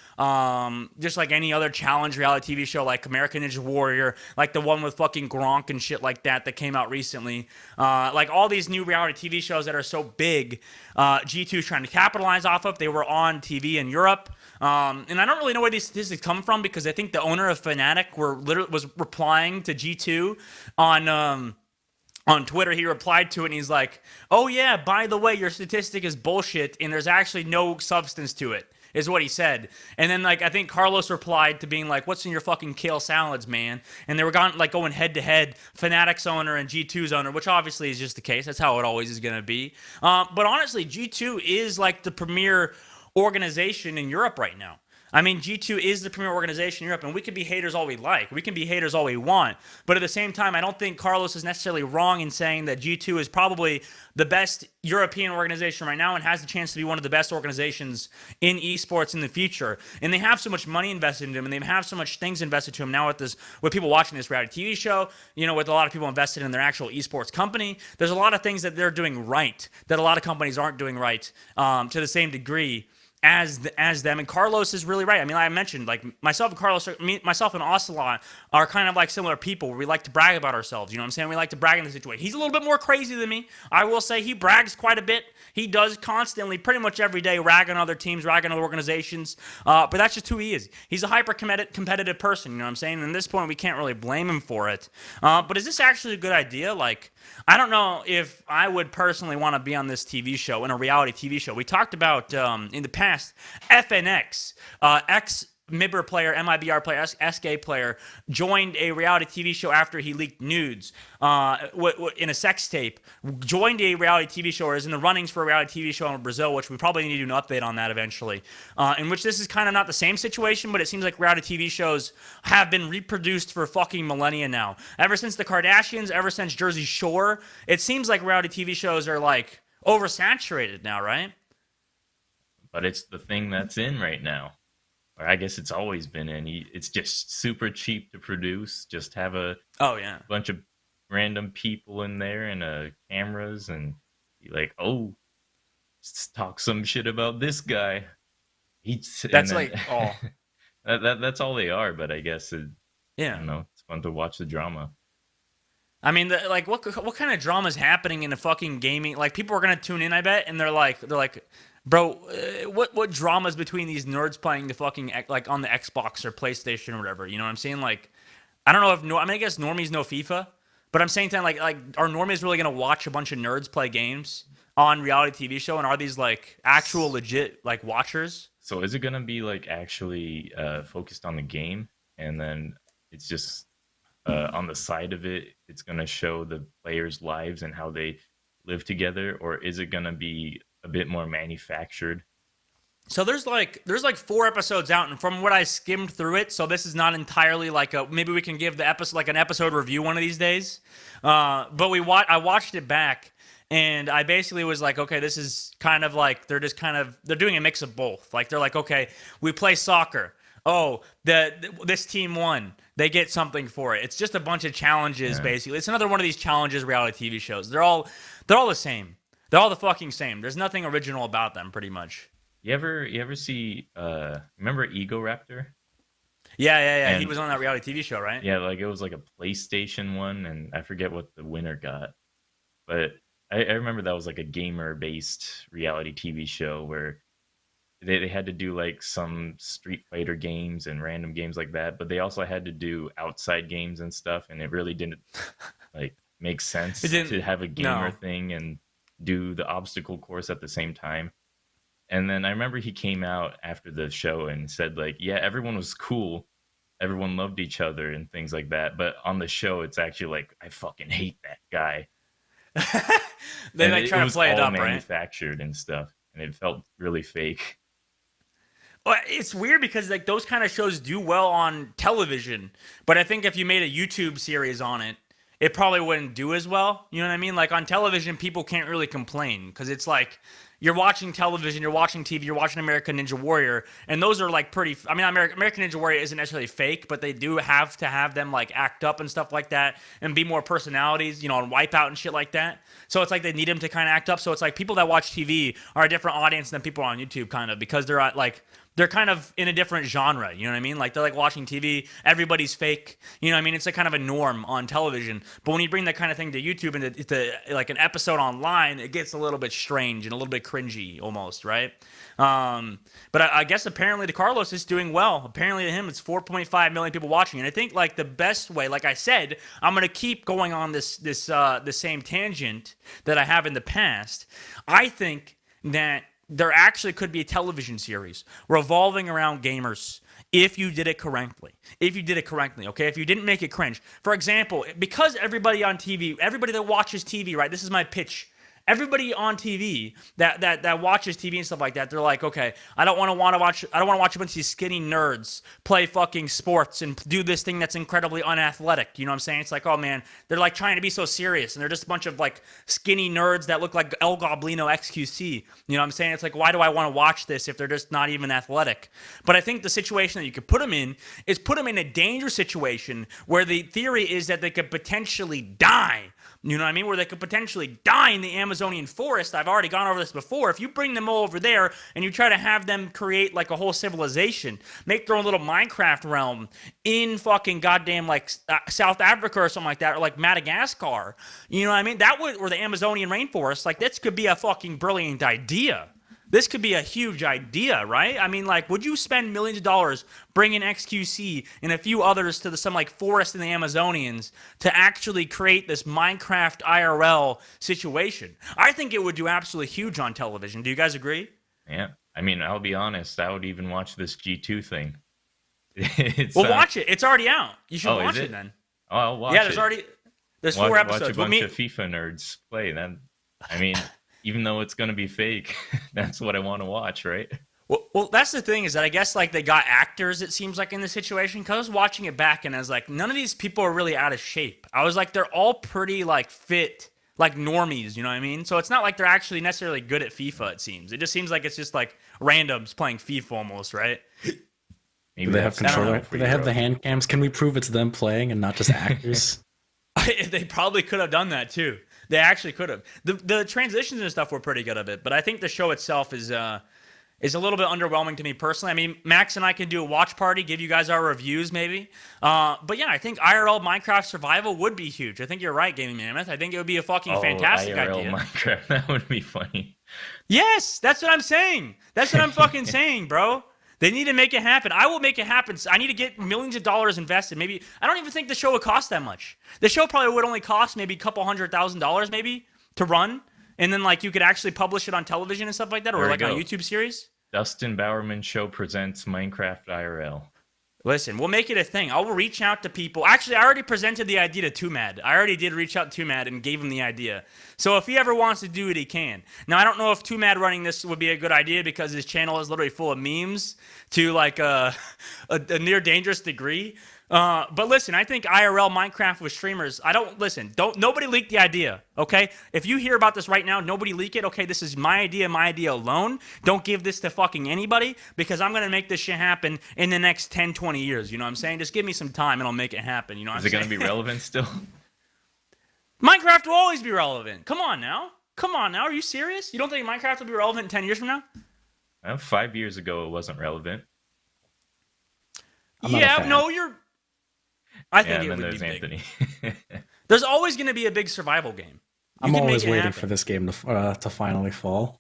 just like any other challenge reality TV show, like American Ninja Warrior, like the one with fucking Gronk and shit like that came out recently. Like all these new reality TV shows that are so big, G2 is trying to capitalize off of. They were on TV in Europe. And I don't really know where these statistics come from, because I think the owner of Fnatic was replying to G2 on Twitter. He replied to it and he's like, oh yeah, by the way, your statistic is bullshit and there's actually no substance to it, is what he said. And then like I think Carlos replied to being like, what's in your fucking kale salads, man? And they were going head to head, Fnatic's owner and G2's owner, which obviously is just the case. That's how it always is going to be. But honestly, G2 is like the premier organization in Europe right now. I mean, G2 is the premier organization in Europe, and we can be haters all we like. We can be haters all we want. But at the same time, I don't think Carlos is necessarily wrong in saying that G2 is probably the best European organization right now and has the chance to be one of the best organizations in esports in the future. And they have so much money invested in them, and they have so much things invested to them now with people watching this reality TV show, you know, with a lot of people invested in their actual esports company. There's a lot of things that they're doing right that a lot of companies aren't doing right to the same degree as them. And Carlos is really right. I mean, like I mentioned, like myself and Carlos, myself and Ocelot are kind of like similar people where we like to brag about ourselves. You know what I'm saying? We like to brag in the situation. He's a little bit more crazy than me. I will say he brags quite a bit. He does constantly, pretty much every day, rag on other teams, rag on other organizations. But that's just who he is. He's a hyper-competitive person, you know what I'm saying? And at this point, we can't really blame him for it. But is this actually a good idea? Like, I don't know if I would personally want to be on this TV show, in a reality TV show. We talked about, in the past, FNX, MIBR player, MIBR player, SK player, joined a reality TV show after he leaked nudes in a sex tape, joined a reality TV show or is in the runnings for a reality TV show in Brazil, which we probably need to do an update on that eventually, in which this is kind of not the same situation, but it seems like reality TV shows have been reproduced for fucking millennia now. Ever since the Kardashians, ever since Jersey Shore, it seems like reality TV shows are like oversaturated now, right? But it's the thing that's in right now. Or I guess it's always been in. It's just super cheap to produce. Just have a bunch of random people in there and cameras and be like, oh, let's talk some shit about this guy. That's all they are. But I guess I don't know. It's fun to watch the drama. I mean, like, what kind of drama is happening in the fucking gaming? Like, people are gonna tune in, I bet, and they're like, bro, what dramas between these nerds playing the fucking like on the Xbox or PlayStation or whatever? You know what I'm saying? Like, I don't know if I guess normies know FIFA, but I'm saying that like are normies really gonna watch a bunch of nerds play games on reality TV show, and are these like actual legit like watchers? So is it gonna be like actually focused on the game, and then it's just on the side of it, it's gonna show the players' lives and how they live together, or is it gonna be a bit more manufactured? So there's like 4 episodes out, and from what I skimmed through it, so this is not entirely like maybe we can give the episode like an episode review one of these days. But I watched it back, and I basically was like, okay, this is kind of like they're doing a mix of both. Like they're like, okay, we play soccer. Oh, this team won. They get something for it. It's just a bunch of challenges, basically. It's another one of these challenges reality TV shows. They're all the same. They're all the fucking same. There's nothing original about them, pretty much. You ever see remember Ego Raptor? Yeah. And he was on that reality TV show, right? Yeah, like it was like a PlayStation one, and I forget what the winner got. But I remember that was like a gamer-based reality TV show where they had to do like some Street Fighter games and random games like that, but they also had to do outside games and stuff, and it really didn't like make sense to have a gamer thing and do the obstacle course at the same time. And then I remember he came out after the show and said like, yeah, everyone was cool, everyone loved each other and things like that, but on the show it's actually like, I fucking hate that guy. They like try to play it up, right? Manufactured and stuff, and it felt really fake. Well, it's weird because like those kind of shows do well on television, but I think if you made a YouTube series on it, it probably wouldn't do as well. You know what I mean? Like on television, people can't really complain because it's like you're watching television, you're watching TV, you're watching American Ninja Warrior, and those are like pretty. I mean, American Ninja Warrior isn't necessarily fake, but they do have to have them like act up and stuff like that and be more personalities, you know, on Wipeout and shit like that. So it's like they need them to kind of act up. So it's like people that watch TV are a different audience than people on YouTube, kind of, because they're at like. They're kind of in a different genre, you know what I mean? Like, they're like watching TV, everybody's fake, you know what I mean? It's like kind of a norm on television. But when you bring that kind of thing to YouTube and to like an episode online, it gets a little bit strange and a little bit cringy almost, right? But I guess apparently to Carlos is doing well. Apparently to him, it's 4.5 million people watching. And I think like the best way, like I said, I'm going to keep going on the same tangent that I have in the past. I think that there actually could be a television series revolving around gamers if you did it correctly. Okay? If you didn't make it cringe. For example, because everybody on TV, everybody that watches TV, right? This is my pitch. Everybody on TV that watches TV and stuff like that, they're like, okay, I don't want to watch a bunch of these skinny nerds play fucking sports and do this thing that's incredibly unathletic. You know what I'm saying? It's like, oh man, they're like trying to be so serious, and they're just a bunch of like skinny nerds that look like El Goblino XQC. You know what I'm saying? It's like, why do I want to watch this if they're just not even athletic? But I think the situation that you could put them in is put them in a dangerous situation where the theory is that they could potentially die. You know what I mean? Where they could potentially die in the Amazonian forest. I've already gone over this before. If you bring them all over there and you try to have them create like a whole civilization, make their own little Minecraft realm in fucking goddamn like South Africa or something like that, or like Madagascar, you know what I mean? That would, or the Amazonian rainforest, like this could be a fucking brilliant idea. This could be a huge idea, right? I mean, like, would you spend millions of dollars bringing XQC and a few others to some, like, forest in the Amazonians to actually create this Minecraft IRL situation? I think it would do absolutely huge on television. Do you guys agree? Yeah. I mean, I'll be honest. I would even watch this G2 thing. Well, watch it. It's already out. You should watch it then. Oh, I'll watch yeah, it. There's 4 episodes. Watch a bunch of FIFA nerds play. Then, I mean, even though it's gonna be fake, that's what I want to watch, right? Well, that's the thing is that I guess like they got actors. It seems like in this situation, because I was watching it back and I was like, none of these people are really out of shape. I was like, they're all pretty like fit, like normies. You know what I mean? So it's not like they're actually necessarily good at FIFA. It seems. It just seems like it's just like randoms playing FIFA almost, right? Maybe they have controller. Do they have the hand cams? Can we prove it's them playing and not just actors? They probably could have done that too. They actually could have. The transitions and stuff were pretty good of it, but I think the show itself is a little bit underwhelming to me personally. I mean, Max and I can do a watch party, give you guys our reviews maybe. But yeah, I think IRL Minecraft Survival would be huge. I think you're right, Gaming Mammoth. I think it would be a fucking fantastic IRL idea. Minecraft, that would be funny. Yes, that's what I'm saying. That's what I'm fucking saying, bro. They need to make it happen. I will make it happen. I need to get millions of dollars invested. Maybe I don't even think the show would cost that much. The show probably would only cost maybe a couple $100,000 maybe to run, and then like you could actually publish it on television and stuff like that, or like on a YouTube series. Dusttin Bowerman Show presents Minecraft IRL. Listen, we'll make it a thing. I will reach out to people. Actually, I already presented the idea to Mad. I already did reach out to Mad and gave him the idea. So if he ever wants to do it, he can. Now, I don't know if Mad running this would be a good idea because his channel is literally full of memes to like a near dangerous degree. But listen, I think IRL Minecraft with streamers, nobody leak the idea, okay? If you hear about this right now, nobody leak it, okay? This is my idea alone. Don't give this to fucking anybody because I'm going to make this shit happen in the next 10, 20 years, you know what I'm saying? Just give me some time and I'll make it happen, you know what I'm saying? Is it going to be relevant still? Minecraft will always be relevant. Come on now. Are you serious? You don't think Minecraft will be relevant in 10 years from now? 5 years ago, it wasn't relevant. Yeah, no, you're... I think it would be big. Anthony. There's always going to be a big survival game. I'm always waiting for this game to finally fall.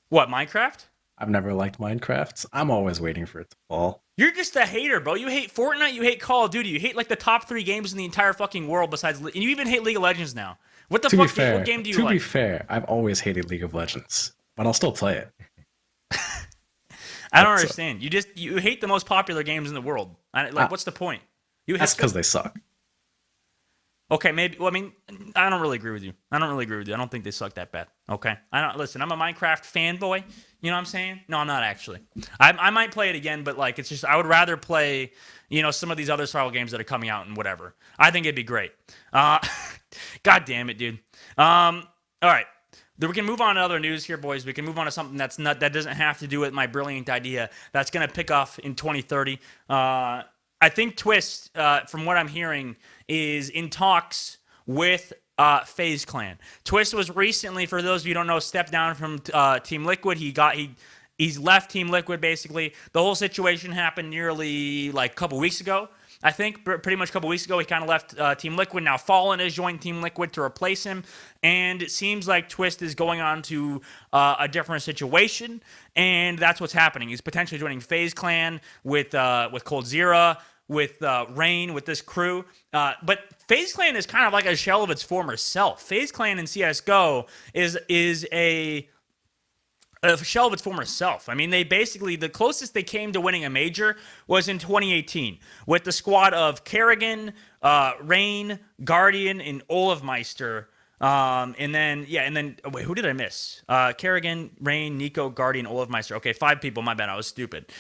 What, Minecraft? I've never liked Minecraft. I'm always waiting for it to fall. You're just a hater, bro. You hate Fortnite, you hate Call of Duty, you hate like the top 3 games in the entire fucking world besides... And you even hate League of Legends now. What the fuck? What game do you like? To be fair, I've always hated League of Legends, but I'll still play it. I don't understand. You hate the most popular games in the world. What's the point? That's because they suck. Okay, maybe. Well, I mean, I don't really agree with you. I don't think they suck that bad. Okay, listen. I'm a Minecraft fanboy. You know what I'm saying? No, I'm not actually. I might play it again, but like, it's just I would rather play, some of these other survival games that are coming out and whatever. I think it'd be great. God damn it, dude. All right. We can move on to other news here, boys. We can move on to something that doesn't have to do with my brilliant idea that's going to pick off in 2030. I think Twizzt, from what I'm hearing, is in talks with FaZe Clan. Twizzt was recently, for those of you who don't know, stepped down from Team Liquid. He's left Team Liquid, basically. The whole situation happened nearly like a couple weeks ago. I think pretty much a couple weeks ago, he kind of left Team Liquid. Now Fallen has joined Team Liquid to replace him. And it seems like Twizzt is going on to a different situation. And that's what's happening. He's potentially joining FaZe Clan with Coldzera, with Rain, with this crew. But FaZe Clan is kind of like a shell of its former self. FaZe Clan in CSGO is a shell of its former self. I mean, they basically, the closest they came to winning a major was in 2018 with the squad of Kerrigan, Rain, Guardian, and Olofmeister. And then wait, who did I miss? Kerrigan, Rain, Nico, Guardian, Olofmeister. Okay, 5 people. My bad, I was stupid.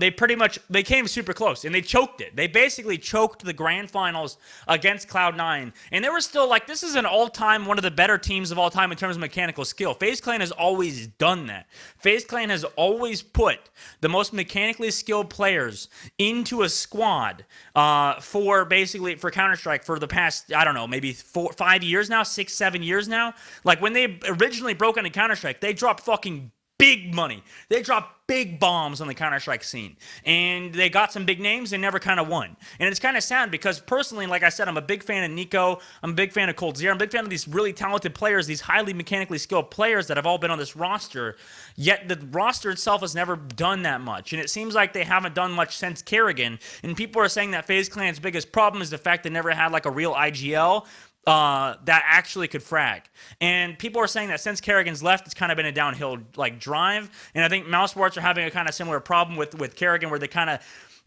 They came super close and they choked it. They basically choked the grand finals against Cloud9, and they were still like, this is an all-time one of the better teams of all time in terms of mechanical skill. FaZe Clan has always done that. FaZe Clan has always put the most mechanically skilled players into a squad for Counter-Strike for the past, I don't know, maybe 5 years now, 6-7 years now. Like when they originally broke into Counter-Strike, they dropped fucking big money. They dropped big bombs on the Counter-Strike scene. And they got some big names and never kind of won. And it's kind of sad because personally, like I said, I'm a big fan of Nico. I'm a big fan of Coldzera. I'm a big fan of these really talented players, these highly mechanically skilled players that have all been on this roster. Yet the roster itself has never done that much. And it seems like they haven't done much since Kerrigan. And people are saying that FaZe Clan's biggest problem is the fact they never had like a real IGL. that actually could frag. And people are saying that since Kerrigan's left, it's kind of been a downhill like drive. And I think Mousesports are having a kind of similar problem with Kerrigan, where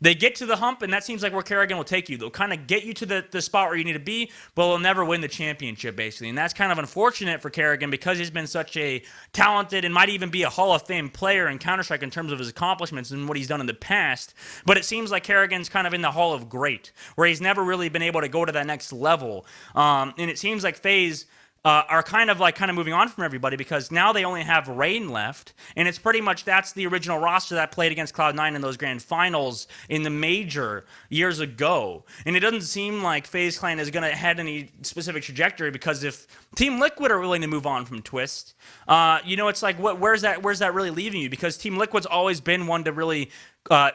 they get to the hump, and that seems like where Kerrigan will take you. They'll kind of get you to the spot where you need to be, but they'll never win the championship, basically. And that's kind of unfortunate for Kerrigan, because he's been such a talented and might even be a Hall of Fame player in Counter-Strike in terms of his accomplishments and what he's done in the past. But it seems like Kerrigan's kind of in the Hall of Great, where he's never really been able to go to that next level. And it seems like FaZe are kind of moving on from everybody, because now they only have Rain left, and it's pretty much that's the original roster that played against Cloud9 in those grand finals in the major years ago. And it doesn't seem like FaZe Clan is going to head any specific trajectory, because if Team Liquid are willing to move on from Twizzt, it's like, where's that really leaving you? Because Team Liquid's always been one to really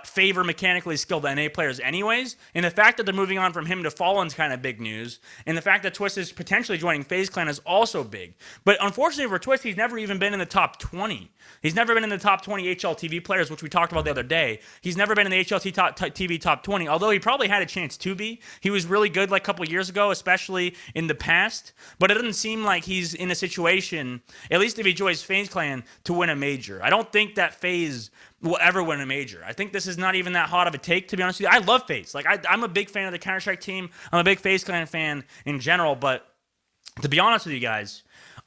favor mechanically skilled NA players anyways, and the fact that they're moving on from him to Fallen's kind of big news, and the fact that Twizzt is potentially joining FaZe Clan is also big. But unfortunately for Twizzt, he's never even been in the top 20. He's never been in the top 20 HLTV players, which we talked about the other day. He's never been in the HLTV top 20, although he probably had a chance to be. He was really good like a couple years ago, especially in the past, but it doesn't seem like he's in a situation, at least if he joins FaZe Clan, to win a major. I don't think that FaZe will ever win a major. I think this is not even that hot of a take, to be honest with you. I love FaZe. I'm a big fan of the Counter-Strike team. I'm a big FaZe Clan fan in general, but to be honest with you guys,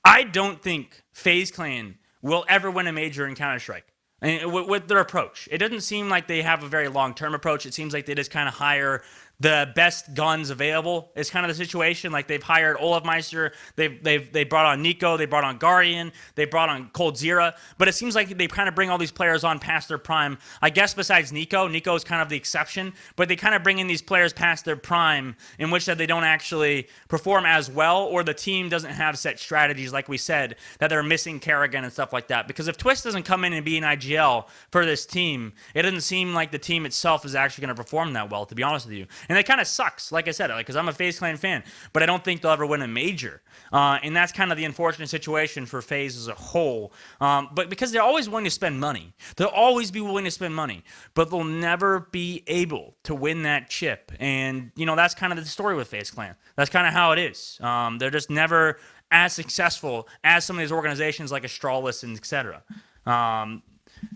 I don't think FaZe Clan will ever win a major in Counter-Strike. And with their approach, it doesn't seem like they have a very long-term approach. It seems like they just kind of hire the best guns available. It's kind of the situation. Like, they've hired Olafmeister, they brought on Nico, they brought on Guardian, they brought on Coldzera, but it seems like they kind of bring all these players on past their prime. I guess besides Nico is kind of the exception, but they kind of bring in these players past their prime, in which that they don't actually perform as well, or the team doesn't have set strategies, like we said, that they're missing Kerrigan and stuff like that. Because if Twizzt doesn't come in and be an IGL for this team, it doesn't seem like the team itself is actually going to perform that well, to be honest with you. And it kind of sucks, like I said, because I'm a FaZe Clan fan, but I don't think they'll ever win a major. And that's kind of the unfortunate situation for FaZe as a whole. But because they're always willing to spend money. They'll always be willing to spend money, but they'll never be able to win that chip. And, that's kind of the story with FaZe Clan. That's kind of how it is. They're just never as successful as some of these organizations like Astralis and etc. All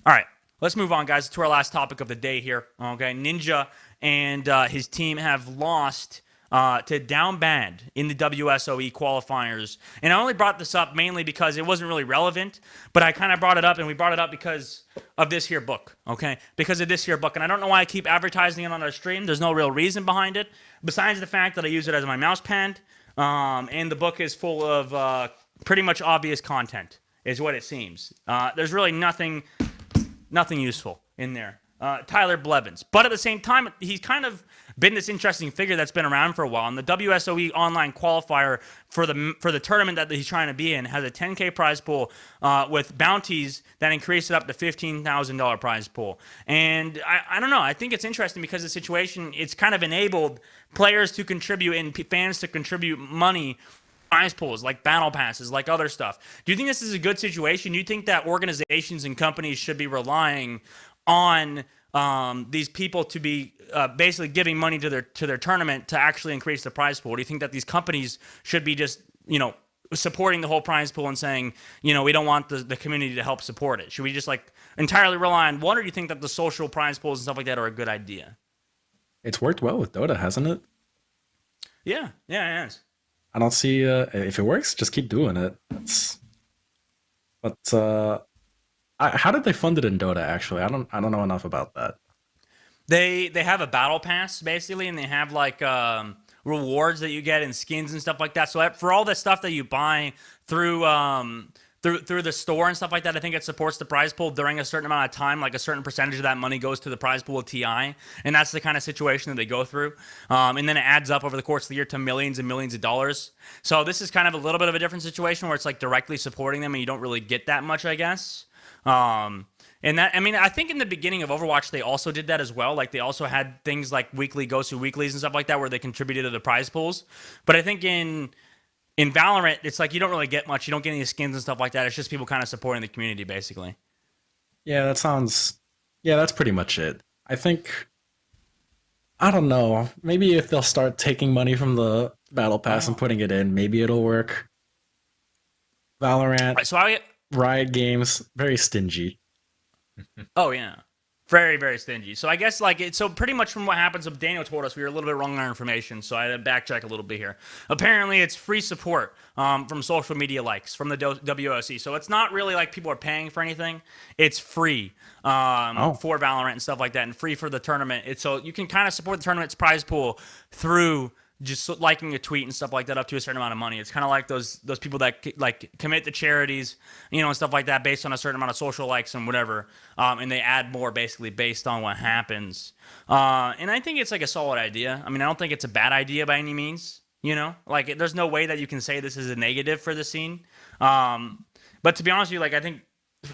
right, let's move on, guys, to our last topic of the day here. Okay, Ninja and his team have lost to Down Bad in the WSOE Qualifiers. And I only brought this up mainly because it wasn't really relevant, but I kind of brought it up, and we brought it up because of this here book, okay? Because of this here book. And I don't know why I keep advertising it on our stream. There's no real reason behind it, besides the fact that I use it as my mouse pad. And the book is full of pretty much obvious content, is what it seems. There's really nothing useful in there. Tyler Blevins. But at the same time, he's kind of been this interesting figure that's been around for a while. And the WSOE online qualifier for the tournament that he's trying to be in has a 10K prize pool with bounties that increase it up to $15,000 prize pool. And I don't know. I think it's interesting because the situation, it's kind of enabled players to contribute and fans to contribute money, prize pools, like battle passes, like other stuff. Do you think this is a good situation? Do you think that organizations and companies should be relying on these people to be basically giving money to their tournament to actually increase the prize pool? Do you think that these companies should be just, supporting the whole prize pool and saying, we don't want the community to help support it? Should we just entirely rely on one, or do you think that the social prize pools and stuff like that are a good idea? It's worked well with Dota, hasn't it? Yeah, it has. I don't see if it works, just keep doing it. How did they fund it in Dota? Actually, I don't know enough about that. They have a battle pass basically, and they have rewards that you get and skins and stuff like that. So for all the stuff that you buy through the store and stuff like that, I think it supports the prize pool during a certain amount of time. Like a certain percentage of that money goes to the prize pool of TI, and that's the kind of situation that they go through. And then it adds up over the course of the year to millions and millions of dollars. So this is kind of a little bit of a different situation where it's directly supporting them, and you don't really get that much, I guess. And that, I think in the beginning of Overwatch, they also did that as well. They also had things like weekly Gosu weeklies and stuff like that where they contributed to the prize pools. But I think in Valorant, it's you don't really get much. You don't get any skins and stuff like that. It's just people kind of supporting the community, basically. Yeah, that's pretty much it. I think I don't know. Maybe if they'll start taking money from the battle pass and putting it in, maybe it'll work. Valorant, Riot Games, very stingy. Oh yeah, very very stingy. So I guess so pretty much from what happens, Daniel told us we were a little bit wrong on our information, so I had to backtrack a little bit here. Apparently it's free support from social media likes from the WSOE, so it's not really like people are paying for anything. It's free for Valorant and stuff like that, and free for the tournament. So you can kind of support the tournament's prize pool through just liking a tweet and stuff like that up to a certain amount of money. It's kind of like those people that like commit to charities, and stuff like that based on a certain amount of social likes and whatever, and they add more basically based on what happens. And I think it's like a solid idea. I mean, I don't think it's a bad idea by any means. Like there's no way that you can say this is a negative for the scene. But to be honest with you, like I think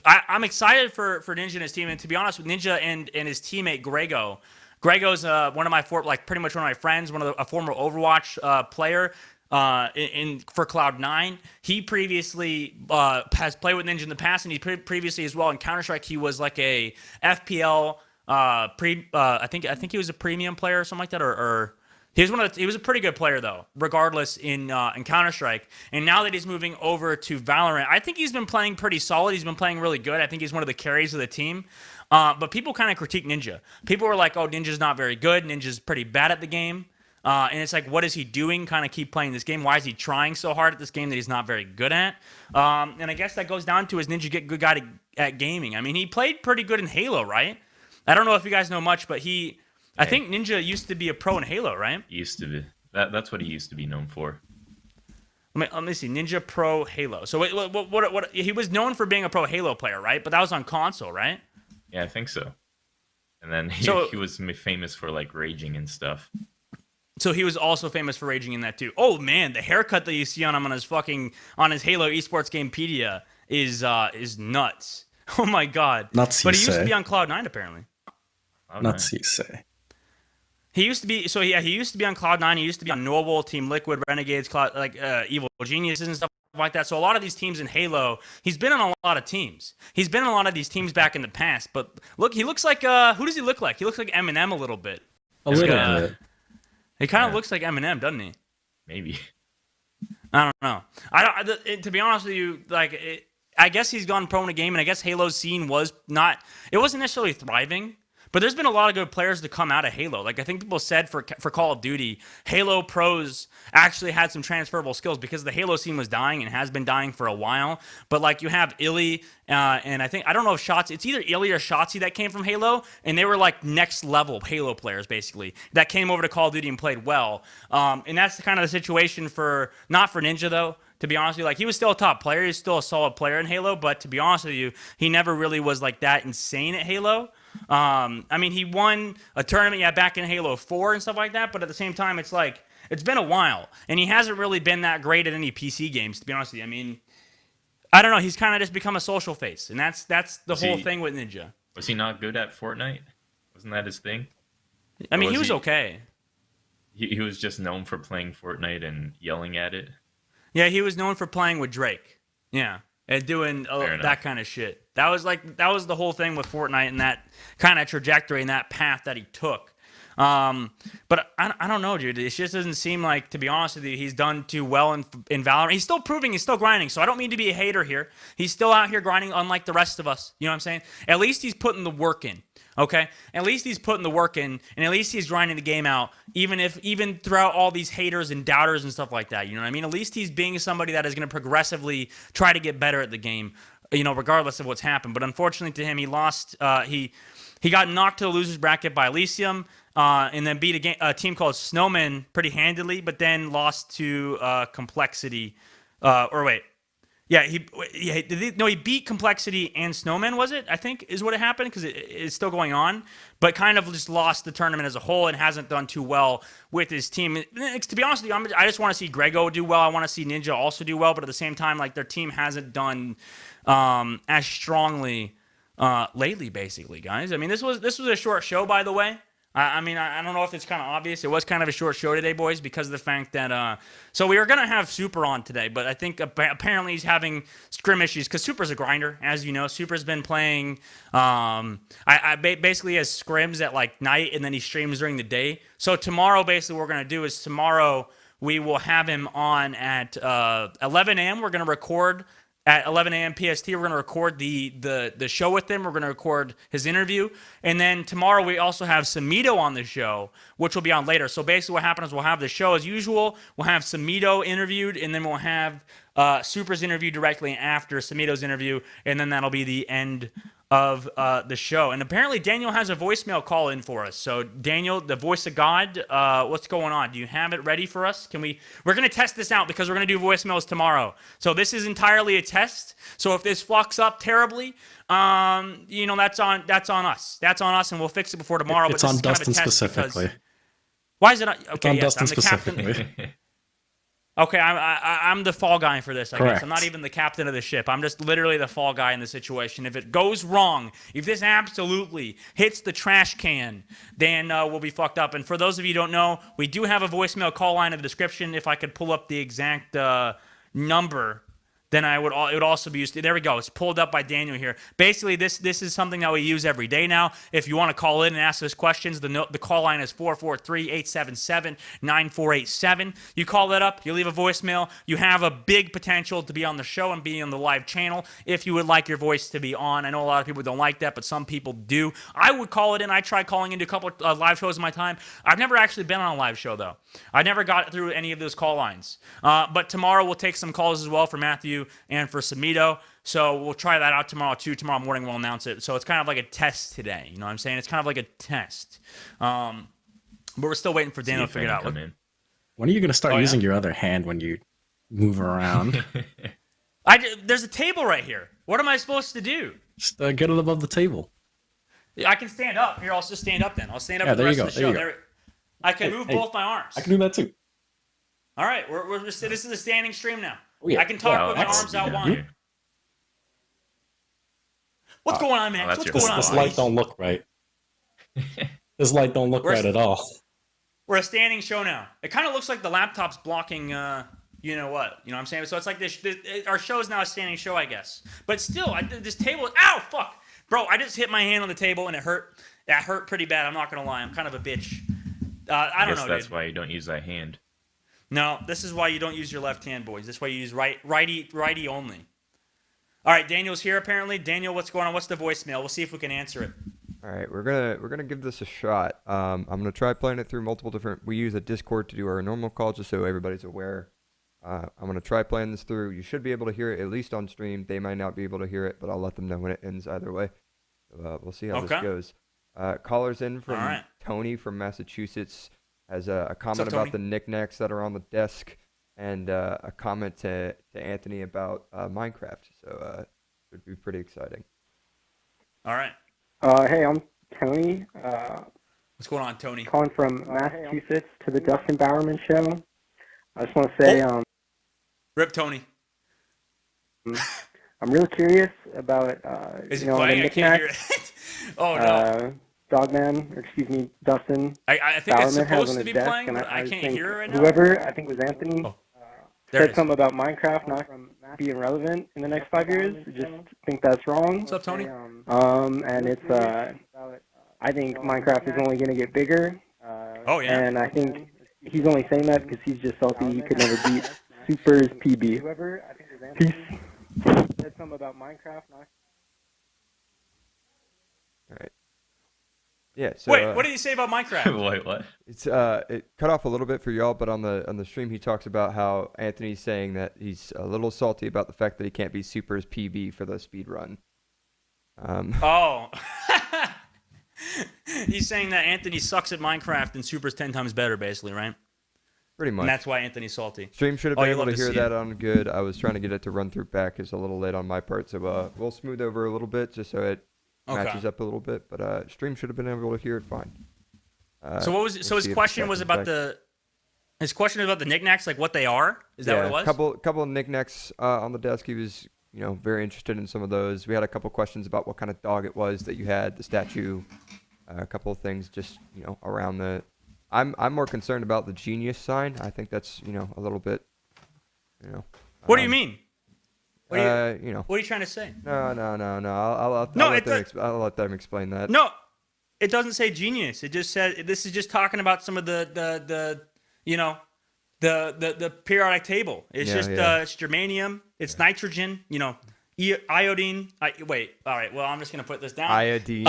I'm excited for Ninja and his team, and to be honest with Ninja and his teammate Grego. Grego's one of my pretty much one of my friends, a former Overwatch player for Cloud9. He previously has played with Ninja in the past, and he previously as well in Counter-Strike he was like a FPL I think he was a premium player or something like that, or he was a pretty good player though, regardless in Counter-Strike. And now that he's moving over to Valorant, I think he's been playing pretty solid. He's been playing really good. I think he's one of the carries of the team. But people kind of critique Ninja. People were like, oh, Ninja's not very good. Ninja's pretty bad at the game. And it's like, what is he doing? Kind of keep playing this game. Why is he trying so hard at this game that he's not very good at? And I guess that goes down to, is Ninja get good guy at gaming? I mean, he played pretty good in Halo, right? I don't know if you guys know much, but I think Ninja used to be a pro in Halo, right? Used to be. That's what he used to be known for. Let me see. Ninja Pro Halo. So what he was known for being a pro Halo player, right? But that was on console, right? Yeah, I think so. And then he was famous for like raging and stuff. So he was also famous for raging in that too. Oh man, the haircut that you see on him on his Halo esports gamepedia is nuts. Oh my god. Nuts. But he used to be on Cloud9 apparently. Nuts, you say. He used to be he used to be on Cloud9. He used to be on Noble, Team Liquid, Renegades, Evil Geniuses and stuff like that. So a lot of these teams in Halo, he's been on a lot of teams. He's been in a lot of these teams back in the past. But look, he looks like who does he look like? He looks like Eminem a little bit. A little bit. He kind of looks like Eminem, doesn't he? Maybe. I don't know. To be honest with you, I guess he's gone pro in a game, and I guess Halo's scene wasn't necessarily thriving. But there's been a lot of good players to come out of Halo. Like I think people said for Call of Duty, Halo pros actually had some transferable skills because the Halo scene was dying and has been dying for a while. But like you have Illy and I don't know if Shotzi, it's either Illy or Shotzi that came from Halo, and they were like next level Halo players basically that came over to Call of Duty and played well. And that's kind of the situation not for Ninja though. To be honest with you, like he was still a top player, he's still a solid player in Halo, but to be honest with you, he never really was like that insane at Halo. I mean, he won a tournament, back in Halo 4 and stuff like that, but at the same time, it's like, it's been a while, and he hasn't really been that great at any PC games, to be honest with you. I mean, I don't know, he's kind of just become a social face, and that's the whole thing with Ninja. Was he not good at Fortnite? Wasn't that his thing? I mean, he was okay. He was just known for playing Fortnite and yelling at it? Yeah, he was known for playing with Drake. Yeah, and doing that kind of shit. That was the whole thing with Fortnite and that kind of trajectory and that path that he took. But I don't know, dude. It just doesn't seem like, to be honest with you, he's done too well in Valorant. He's still proving, he's still grinding. So I don't mean to be a hater here. He's still out here grinding, unlike the rest of us. You know what I'm saying? At least he's putting the work in. Okay, at least he's putting the work in, and at least he's grinding the game out, even throughout all these haters and doubters and stuff like that. You know what I mean? At least he's being somebody that is going to progressively try to get better at the game, regardless of what's happened. But unfortunately to him, he lost. He got knocked to the losers bracket by Elysium, and then beat a team called Snowman pretty handily, but then lost to Complexity. He beat Complexity and Snowman, was it? I think is what it happened, because it's still going on, but kind of just lost the tournament as a whole and hasn't done too well with his team. To be honest with you, I just want to see Grego do well. I want to see Ninja also do well, but at the same time, like their team hasn't done as strongly lately, basically, guys. I mean, this was a short show, by the way. I mean, I don't know if it's kind of obvious. It was kind of a short show today, boys, because of the fact that so we were gonna have Super on today, but I think apparently he's having scrim issues because Super's a grinder, as you know. Super's been playing basically has scrims at like night, and then he streams during the day. So tomorrow, basically, what we're gonna do is tomorrow we will have him on at 11 a.m. We're gonna record. At 11 a.m. PST, we're going to record the show with him. We're going to record his interview. And then tomorrow we also have Samito on the show, which will be on later. So basically what happens is we'll have the show as usual. We'll have Samito interviewed, and then we'll have Super's interview directly after Samito's interview. And then that'll be the end of the show. And apparently Daniel has a voicemail call in for us. So Daniel, the voice of God, what's going on? Do you have it ready for us? We're going to test this out because we're going to do voicemails tomorrow. So this is entirely a test. So if this fucks up terribly, that's on us. That's on us, and we'll fix it before tomorrow. It's on Dustin specifically. Why is it not? Okay, yes, I'm the captain. Okay, I'm the fall guy for this, I Correct. guess. I'm not even the captain of the ship. I'm just literally the fall guy in the situation. If it goes wrong, if this absolutely hits the trash can, then we'll be fucked up. And for those of you who don't know, we do have a voicemail call line in the description. If I could pull up the exact number, then it would also be used. There we go. It's pulled up by Daniel here. Basically, this is something that we use every day now. If you want to call in and ask us questions, the call line is 443-877-9487. You call that up, you leave a voicemail. You have a big potential to be on the show and be on the live channel if you would like your voice to be on. I know a lot of people don't like that, but some people do. I would call it in. I tried calling into a couple live shows in my time. I've never actually been on a live show, though. I never got through any of those call lines. But tomorrow we'll take some calls as well for Matthew and for Samito. So we'll try that out tomorrow too. Tomorrow morning we'll announce it. So it's kind of like a test today. You know what I'm saying? It's kind of like a test. But we're still waiting for Daniel to figure it out. When are you going to start using your other hand when you move around? There's a table right here. What am I supposed to do? Just get it above the table. I can stand up. Here, I'll just stand up then. I'll stand up for the rest of the show. I can move both my arms. I can do that too. All right. This is a standing stream now. Oh, yeah. I can talk with my arms out wide. What's going on, man? What's going on? This light don't look right. This light don't look right at all. We're a standing show now. It kind of looks like the laptop's blocking, you know what? You know what I'm saying? So it's like our show is now a standing show, I guess. But still, this table... Ow, fuck! Bro, I just hit my hand on the table and it hurt. That hurt pretty bad. I'm not going to lie. I'm kind of a bitch. I don't know, that's why you don't use that hand. No, this is why you don't use your left hand, boys. This is why you use righty only. All right, Daniel's here apparently. Daniel, what's going on? What's the voicemail? We'll see if we can answer it. All right, we're gonna give this a shot. I'm gonna try playing it through multiple different. We use a Discord to do our normal calls, just so everybody's aware. I'm gonna try playing this through. You should be able to hear it at least on stream. They might not be able to hear it, but I'll let them know when it ends either way. We'll see how this goes. Callers in from Tony from Massachusetts has a comment about the knickknacks that are on the desk, and a comment to Anthony about Minecraft. So it would be pretty exciting. All right. Hey, I'm Tony. What's going on, Tony? Calling from Massachusetts to the Dusttin Bowerman Show. I just want to say, Rip, Tony. I'm real curious about, Is the playing? I can't hear it. Oh, no. Dogman, or excuse me, Dusttin. I think it's Bowerman supposed to be playing, but I can't hear it right now. Whoever, I think it was Anthony, said something about Minecraft not being relevant in the next 5 years. I just think that's wrong. What's up, Tony? And it's, I think Minecraft is only going to get bigger. Oh, yeah. And I think he's only saying that because he's just salty he could never beat Super's PB. Peace. Said something about Minecraft not... All right. Yeah. So, wait, what did he say about Minecraft? Wait, what? It's it cut off a little bit for y'all, but on the stream he talks about how Anthony's saying that he's a little salty about the fact that he can't be Super's PB for the speed run. Oh. He's saying that Anthony sucks at Minecraft and Super's 10 times better, basically, right? Pretty much. And that's why Anthony's salty. Stream should have been able to hear that on good. I was trying to get it to run through back. It's a little late on my part, so we'll smooth over a little bit just so it matches up a little bit. But stream should have been able to hear it fine. So what was his question was about the knickknacks, like what they are? Is that what it was? Couple of knickknacks on the desk. He was very interested in some of those. We had a couple questions about what kind of dog it was that you had, the statue. a couple of things just, you know, around the. I'm more concerned about the genius sign. I think that's, you know, a little bit, you know. What do you mean? What are you know. What are you trying to say? No. I'll let them explain that. No, it doesn't say genius. It just says this is just talking about some of the you know, the periodic table. It's it's germanium, it's nitrogen, you know, iodine. Wait, all right. Well, I'm just gonna put this down. Iodine.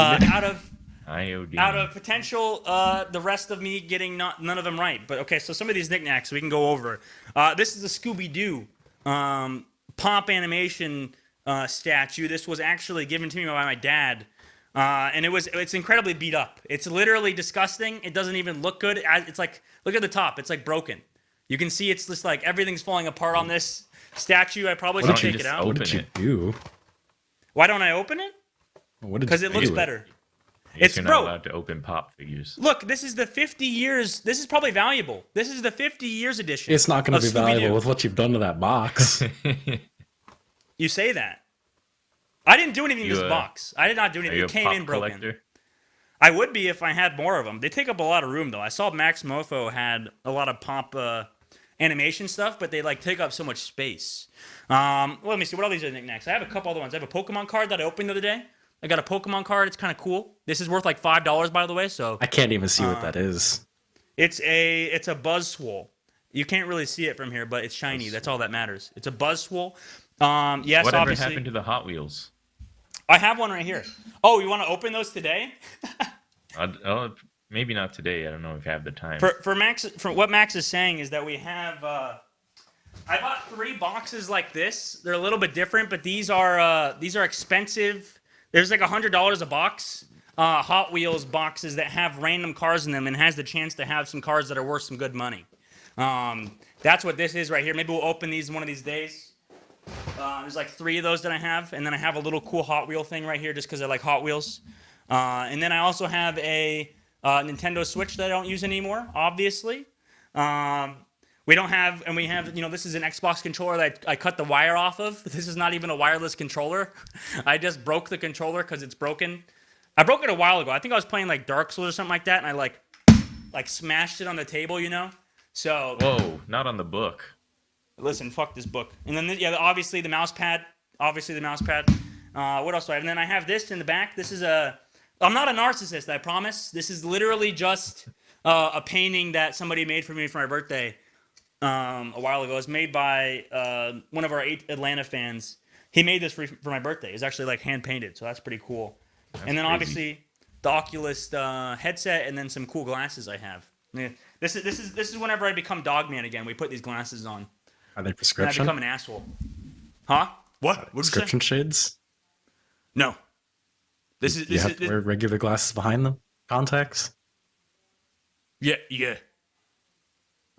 Iodine. Out of potential, the rest of me getting none of them right. But okay, so some of these knickknacks we can go over. This is a Scooby-Doo pomp animation statue. This was actually given to me by my dad, and it's incredibly beat up. It's literally disgusting. It doesn't even look good. It's like, look at the top. It's like broken. You can see it's just like everything's falling apart on this statue. I probably should take it out. What did you do? Why don't I open it? Because it looks better. You're not allowed to open pop figures. Look, this is the 50 years. This is probably valuable. This is the 50 years edition. It's not going to be valuable with what you've done to that box. You say that. I didn't do anything to this box. I did not do anything. It came in broken. Collector? I would be if I had more of them. They take up a lot of room, though. I saw Max Mofo had a lot of pomp animation stuff, but they like take up so much space. Let me see. What all these are knickknacks? I have a couple other ones. I have a Pokemon card that I opened the other day. I got a Pokemon card. It's kind of cool. This is worth like $5, by the way. So I can't even see what that is. It's a Buzzwole. You can't really see it from here, but it's shiny. That's all that matters. It's a Buzzwole. Yes, whatever obviously. happened to the Hot Wheels? I have one right here. Oh, you want to open those today? Maybe not today. I don't know if I have the time. For Max, for what Max is saying is that we have. I bought 3 boxes like this. They're a little bit different, but these are expensive. There's like $100 a box. Hot Wheels boxes that have random cars in them and has the chance to have some cars that are worth some good money. That's what this is right here. Maybe we'll open these one of these days. There's like 3 of those that I have, and then I have a little cool Hot Wheel thing right here just because I like Hot Wheels. And then I also have a Nintendo Switch that I don't use anymore, obviously. We have, you know, this is an Xbox controller that I cut the wire off of. This is not even a wireless controller. I just broke the controller because it's broken. I broke it a while ago. I think I was playing like Dark Souls or something like that, and I like smashed it on the table, you know? So. Whoa, not on the book. Listen, fuck this book. And then, obviously the mouse pad. What else do I have? And then I have this in the back. This is I'm not a narcissist, I promise. This is literally just a painting that somebody made for me for my birthday. A while ago. It was made by one of our Atlanta fans. He made this for my birthday. It's actually like hand painted, so that's pretty cool. And then obviously the Oculus headset, and then some cool glasses I have. Yeah. This is whenever I become Dogman again. We put these glasses on. Are they prescription? And I become an asshole. Huh? What? Prescription shades? No. You have to wear regular glasses behind them? Contacts? Yeah.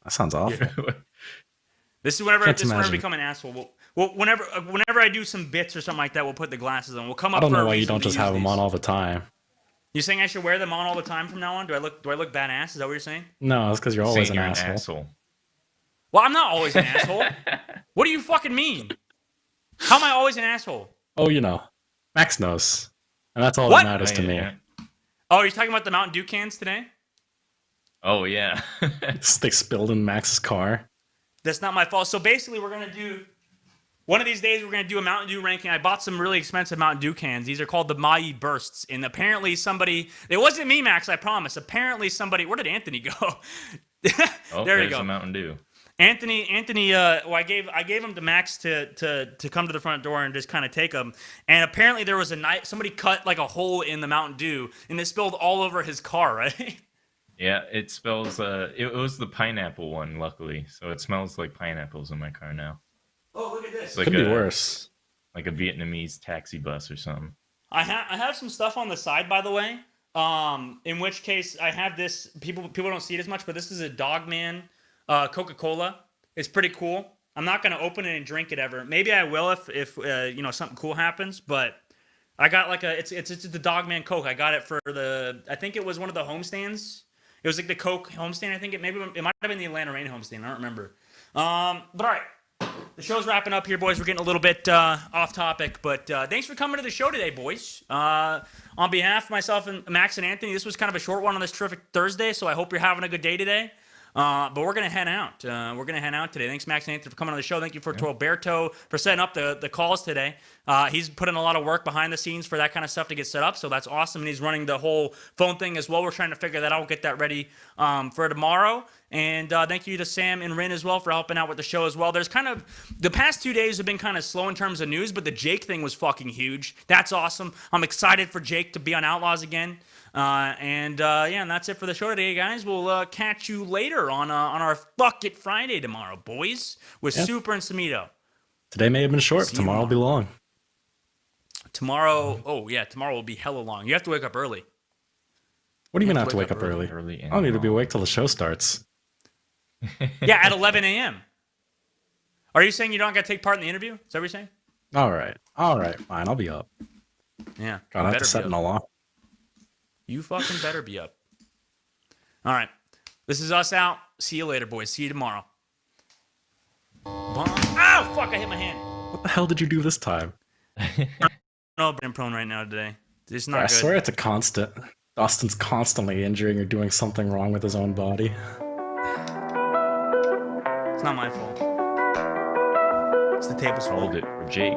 That sounds awful. Yeah. This is whenever I become an asshole. Well, whenever I do some bits or something like that, we'll put the glasses on. We'll come up. I don't know why you don't just have them on all the time. You saying I should wear them on all the time from now on? Do I look badass? Is that what you're saying? No, it's because you're always an asshole. Well, I'm not always an asshole. What do you fucking mean? How am I always an asshole? Oh, you know, Max knows, and that's all that matters to me. Oh, you're talking about the Mountain Dew cans today? Oh yeah. They spilled in Max's car. That's not my fault. So basically, we're gonna do one of these days. We're gonna do a Mountain Dew ranking. I bought some really expensive Mountain Dew cans. These are called the Mai Bursts, and apparently somebody. It wasn't me, Max. I promise. Apparently somebody. Where did Anthony go? There you go. A Mountain Dew. Anthony. Well, I gave him to Max to come to the front door and just kind of take them. And apparently there was a night somebody cut like a hole in the Mountain Dew, and it spilled all over his car. Right. Yeah, it smells. It was the pineapple one, luckily. So it smells like pineapples in my car now. Oh, look at this. Could be worse. Like a Vietnamese taxi bus or something. I have some stuff on the side, by the way. In which case, I have this. People don't see it as much, but this is a Dogman Coca-Cola. It's pretty cool. I'm not gonna open it and drink it ever. Maybe I will if you know, something cool happens. But I got like it's the Dogman Coke. I got it for I think it was one of the homestands. It was like the Coke homestand. I think it might have been the Atlanta Rain homestand. I don't remember. But all right, The show's wrapping up here, boys. We're getting a little bit off topic, but thanks for coming to the show today, boys. On behalf of myself and Max and Anthony, this was kind of a short one on this terrific Thursday, so I hope you're having a good day today. But we're going to head out. We're going to head out today. Thanks, Max and Anthony, for coming on the show. Thank you for Alberto for setting up the calls today. He's put in a lot of work behind the scenes for that kind of stuff to get set up, so that's awesome. And he's running the whole phone thing as well. We're trying to figure that out, get that ready for tomorrow. And thank you to Sam and Rin as well for helping out with the show as well. There's kind of, the past 2 days have been kind of slow in terms of news, but the Jake thing was fucking huge. That's awesome. I'm excited for Jake to be on Outlaws again. And that's it for the show today, guys. We'll catch you later on our Fuck It Friday tomorrow, boys, with Super and Samito. Today may have been short. Tomorrow will be long. Tomorrow will be hella long. You have to wake up early. What do you mean I have to wake up early? I don't need to be awake till the show starts. Yeah, at 11 a.m. Are you saying you don't got to take part in the interview? Is that what you're saying? All right, fine. I'll be up. Yeah. Gotta have to set an alarm. You fucking better be up. All right. This is us out. See you later, boys. See you tomorrow. Ow, fuck, I hit my hand. What the hell did you do this time? No, I'm prone right now today. It's not good. I swear it's a constant. Dustin's constantly injuring or doing something wrong with his own body. It's not my fault. It's the table's fault. Hold it for Jake.